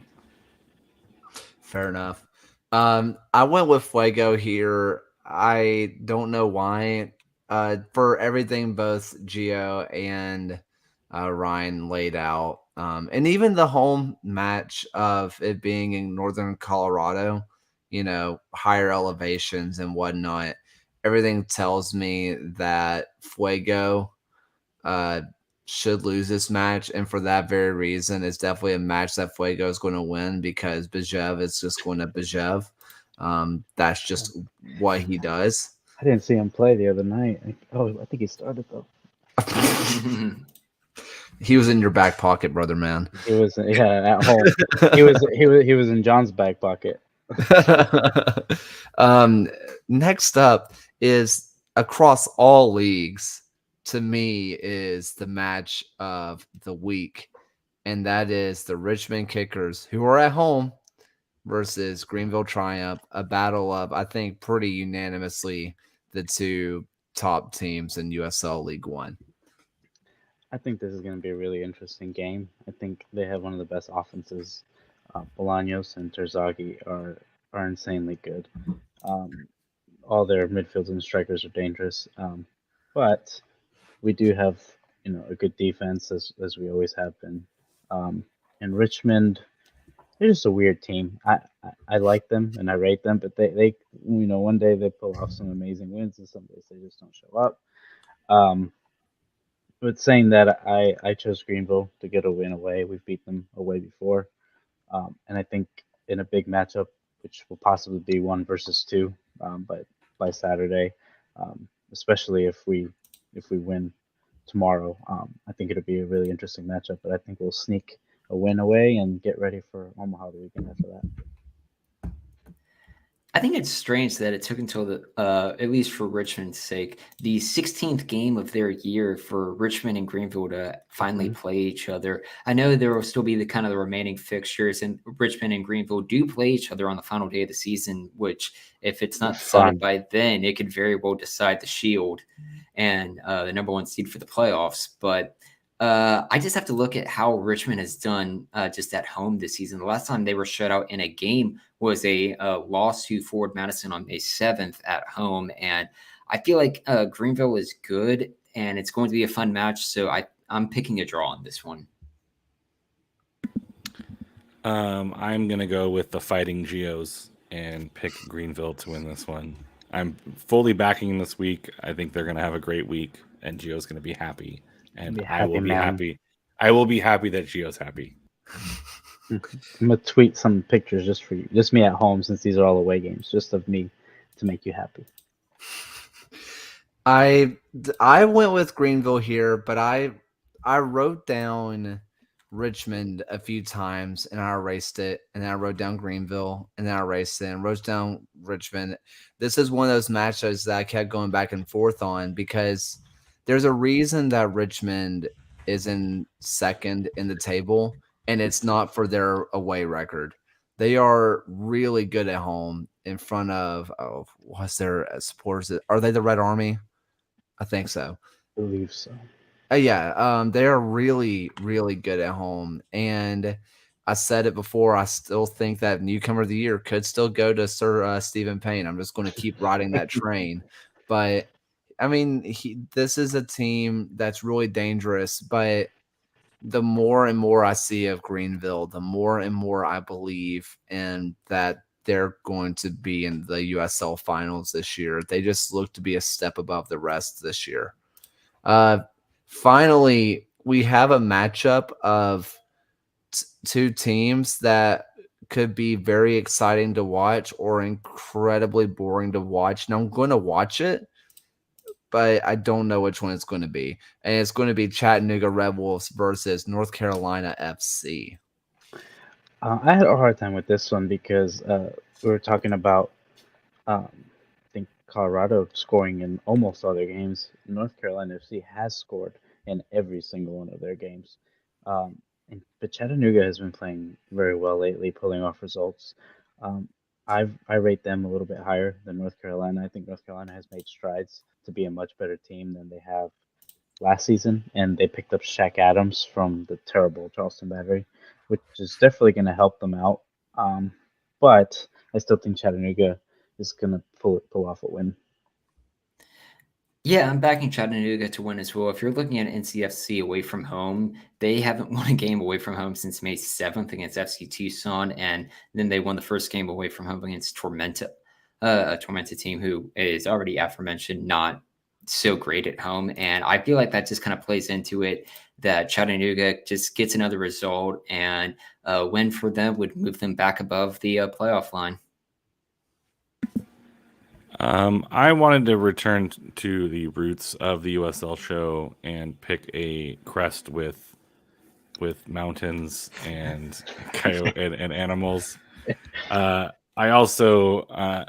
Fair enough. I went with Fuego here. I don't know why. For everything both Gio and Ryan laid out, and even the home match of it being in northern Colorado, higher elevations and whatnot, everything tells me that Fuego should lose this match, and for that very reason, it's definitely a match that Fuego is going to win because Bijev is just going to Bijev. That's just what he does. I didn't see him play the other night. I think he started though. He was in your back pocket, brother man. He was at home. he was in John's back pocket. Next up is across all leagues. To me, is the match of the week, and that is the Richmond Kickers, who are at home, versus Greenville Triumph, a battle of, I think, pretty unanimously the two top teams in USL League One. I think this is going to be a really interesting game. I think they have one of the best offenses. Bolaños and Terzaghi are insanely good. All their midfields and strikers are dangerous. but we do have a good defense as we always have been. And Richmond, they're just a weird team. I like them and I rate them, but they one day they pull off some amazing wins and some days they just don't show up. Um, but saying that, I chose Greenville to get a win away. We've beat them away before, and I think in a big matchup, which will possibly be 1 versus 2, but by Saturday, especially if we win tomorrow, I think it'll be a really interesting matchup. But I think we'll sneak a win away and get ready for Omaha the weekend after that. I think it's strange that it took until at least for Richmond's sake, the 16th game of their year for Richmond and Greenville to finally play each other. I know there will still be the remaining fixtures, and Richmond and Greenville do play each other on the final day of the season, which if it's not decided by then, it could very well decide the Shield and the number 1 seed for the playoffs. But I just have to look at how Richmond has done just at home this season. The last time they were shut out in a game was a loss to Forward Madison on May 7th at home. And I feel like Greenville is good, and it's going to be a fun match. So I'm picking a draw on this one. I'm going to go with the Fighting Geos and pick Greenville to win this one. I'm fully backing this week. I think they're going to have a great week, and Geo's going to be happy. And I will be happy. I will be happy that Gio's happy. I'm gonna tweet some pictures just for you, just me at home, since these are all away games, just of me to make you happy. I went with Greenville here, but I wrote down Richmond a few times and I erased it, and then I wrote down Greenville and then I erased it and wrote down Richmond. This is one of those matchups that I kept going back and forth on because there's a reason that Richmond is in second in the table, and it's not for their away record. They are really good at home in front of, what's their supporters? Are they the Red Army? I think so. I believe so. Yeah, they are really, really good at home. And I said it before, I still think that newcomer of the year could still go to Sir Stephen Payne. I'm just going to keep riding that train. But I mean, this is a team that's really dangerous, but the more and more I see of Greenville, the more and more I believe in that they're going to be in the USL finals this year. They just look to be a step above the rest this year. Finally, we have a matchup of two teams that could be very exciting to watch or incredibly boring to watch. Now, I'm going to watch it, but I don't know which one it's going to be. And it's going to be Chattanooga Red Wolves versus North Carolina FC. I had a hard time with this one because we were talking about, I think, Colorado scoring in almost all their games. North Carolina FC has scored in every single one of their games. But Chattanooga has been playing very well lately, pulling off results. I rate them a little bit higher than North Carolina. I think North Carolina has made strides to be a much better team than they have last season, and they picked up Shaq Adams from the terrible Charleston Battery, which is definitely going to help them out. But I still think Chattanooga is going to pull off a win. Yeah, I'm backing Chattanooga to win as well. If you're looking at NCFC away from home, they haven't won a game away from home since May 7th against FC Tucson, and then they won the first game away from home against Tormenta, a Tormenta team who is already aforementioned not so great at home. And I feel like that just kind of plays into it, that Chattanooga just gets another result, and a win for them would move them back above the playoff line. I wanted to return to the roots of the USL show and pick a crest with mountains and coyote and animals. I also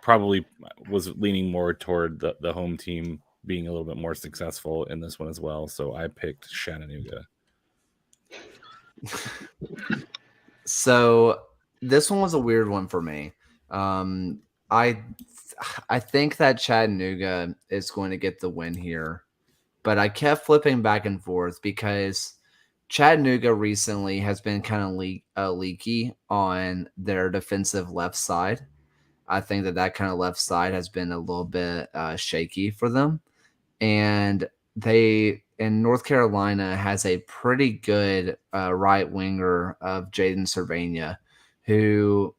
probably was leaning more toward the home team being a little bit more successful in this one as well. So I picked Chattanooga. So this one was a weird one for me. I think that Chattanooga is going to get the win here, but I kept flipping back and forth because Chattanooga recently has been kind of leaky on their defensive left side. I think that kind of left side has been a little bit shaky for them. and North Carolina has a pretty good right winger of Jaden Cervania, who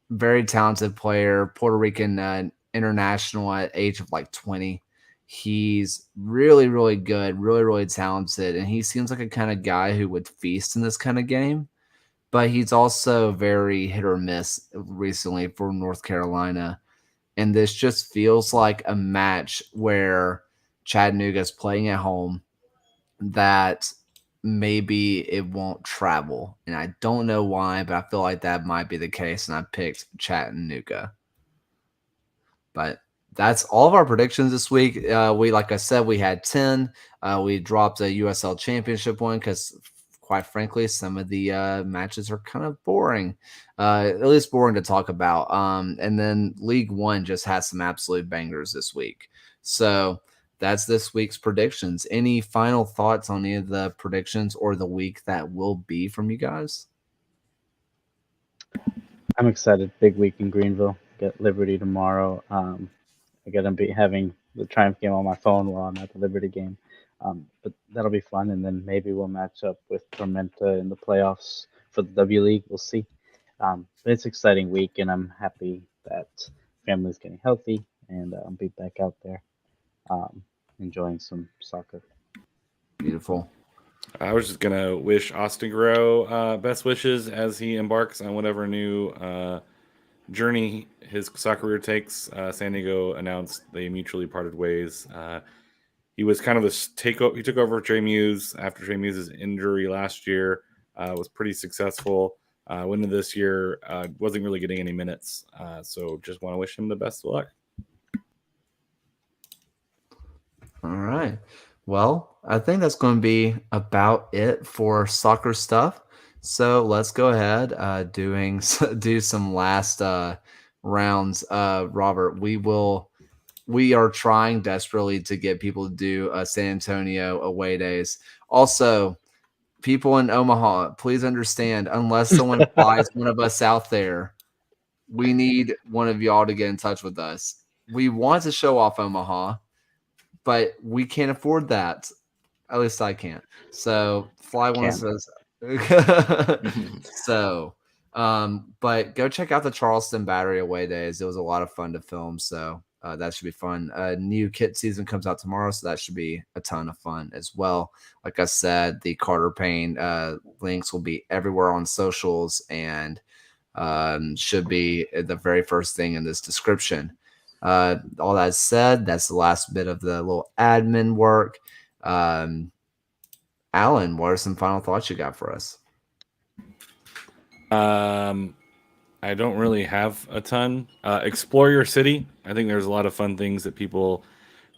very talented player, Puerto Rican international at age of like 20. He's really, really good, really, really talented, and he seems like a kind of guy who would feast in this kind of game. But he's also very hit or miss recently for North Carolina. And this just feels like a match where Chattanooga is playing at home that maybe it won't travel. And I don't know why, but I feel like that might be the case. And I picked Chattanooga. But that's all of our predictions this week. Like I said, we had 10. We dropped a USL championship one because, quite frankly, some of the matches are kind of boring, at least boring to talk about. And then League One just has some absolute bangers this week. So that's this week's predictions. Any final thoughts on any of the predictions or the week that will be from you guys? I'm excited. Big week in Greenville. Get Liberty tomorrow. I'm gonna be having the Triumph game on my phone while I'm at the Liberty game. But that'll be fun, and then maybe we'll match up with Tormenta in the playoffs for the W League. We'll see. But it's an exciting week, and I'm happy that family's getting healthy, and I'll be back out there enjoying some soccer. Beautiful. I was just gonna wish Austin Guerrero best wishes as he embarks on whatever new journey his soccer career takes. San Diego announced they mutually parted ways. He was kind of he took over Trey Muse after Trey Muse's injury last year. Was pretty successful. Went into this year, wasn't really getting any minutes. So just want to wish him the best of luck. All right. Well, I think that's going to be about it for soccer stuff. So let's go ahead do some last rounds. Robert, we are trying desperately to get people to do San Antonio away days. Also, people in Omaha, please understand, unless someone flies one of us out there, we need one of y'all to get in touch with us. We want to show off Omaha, but we can't afford that. At least I can't. So fly one of us. But go check out the Charleston Battery away days. It was a lot of fun to film. So that should be fun. New kit season comes out tomorrow, so that should be a ton of fun as well. Like I said, the Carter Payne links will be everywhere on socials and should be the very first thing in this description. All that said, that's the last bit of the little admin work. Alan, what are some final thoughts you got for us? I don't really have a ton. Explore your city. I think there's a lot of fun things that people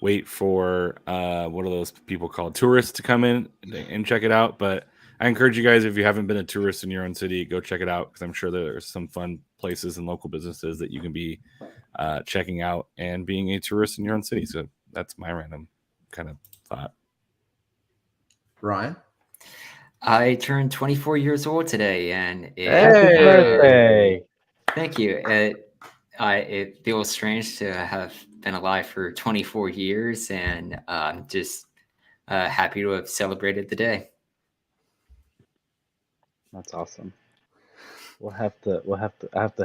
wait for. What are those people called? Tourists to come in and check it out. But I encourage you guys, if you haven't been a tourist in your own city, go check it out because I'm sure there's some fun places and local businesses that you can be checking out and being a tourist in your own city. So that's my random kind of thought. Ryan? I turned 24 years old today, and Happy birthday! Thank you. It feels strange to have been alive for 24 years, and just happy to have celebrated the day. That's awesome. I have to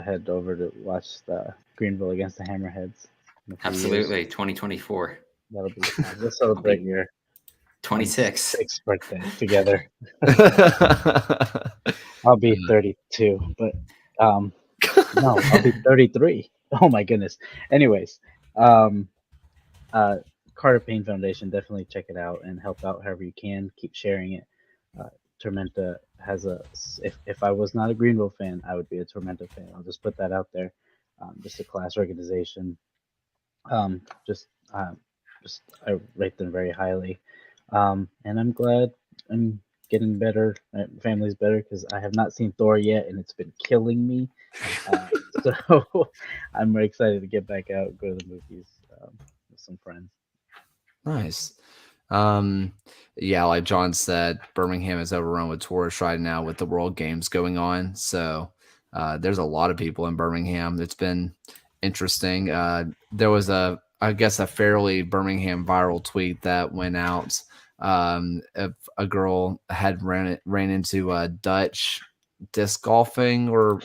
head over to watch the Greenville against the Hammerheads. Absolutely, 2024. That'll be fun. We'll celebrate your 26th birthday together. I'll be 32, but no, I'll be 33. Oh my goodness. Anyways, Carter Payne Foundation, definitely check it out and help out however you can. Keep sharing it. Tormenta has if I was not a Greenville fan, I would be a Tormenta fan. I'll just put that out there. Just a class organization. I rate them very highly. And I'm glad I'm getting better. My family's better because I have not seen Thor yet, and it's been killing me. So I'm very excited to get back out, go to the movies with some friends. Nice. Yeah, like John said, Birmingham is overrun with tourists right now with the World Games going on. So there's a lot of people in Birmingham. It's been interesting. There was a I guess, a fairly Birmingham viral tweet that went out. If a girl had ran into Dutch disc golfing or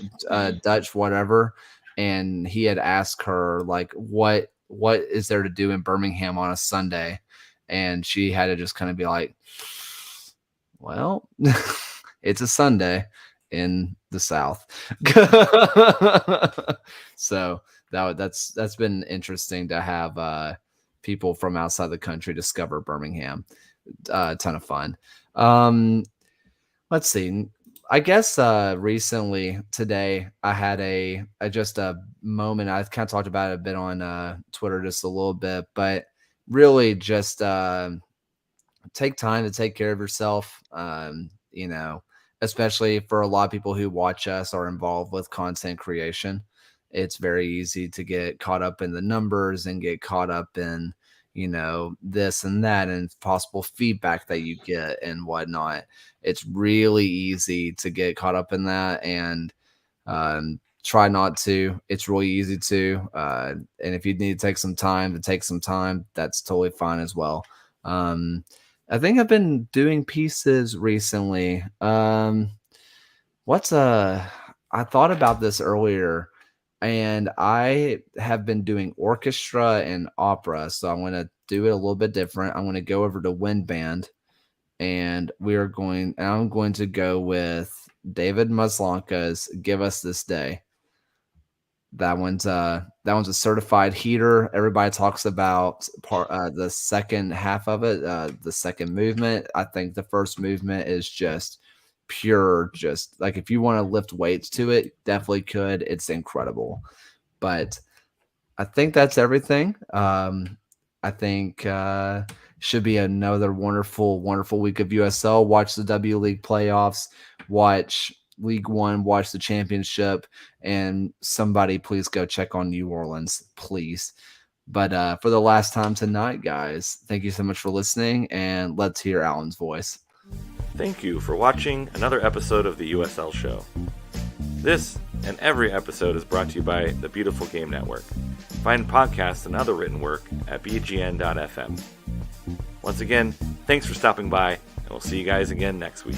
Dutch whatever, and he had asked her like, what is there to do in Birmingham on a Sunday, and she had to just kind of be like, well, it's a Sunday in the South. So that's been interesting to have people from outside the country discover Birmingham. A ton of fun. Let's see. I guess recently today I had just a moment. I've kind of talked about it a bit on Twitter just a little bit, but really just take time to take care of yourself. Especially for a lot of people who watch us or involved with content creation. It's very easy to get caught up in the numbers and get caught up in, this and that and possible feedback that you get and whatnot. It's really easy to get caught up in that, and try not to. It's really easy to. And if you need to take some time, that's totally fine as well. I think I've been doing pieces recently. I thought about this earlier, and I have been doing orchestra and opera. So I'm going to do it a little bit different. I'm going to go over to wind band, and I'm going to go with David Maslanka's "Give Us This Day." That one's a certified heater. Everybody talks about the second half of it, the second movement. I think the first movement is just pure, just like if you want to lift weights to it, definitely could. It's incredible. But I think that's everything. I think should be another wonderful, wonderful week of USL. Watch the W League playoffs. Watch League One, watch the championship, and somebody please go check on New Orleans, please. But for the last time tonight, guys, thank you so much for listening, and let's hear Alan's voice. Thank you for watching another episode of the USL Show. This and every episode is brought to you by the Beautiful Game Network. Find podcasts and other written work at bgn.fm. Once again, thanks for stopping by, and we'll see you guys again next week.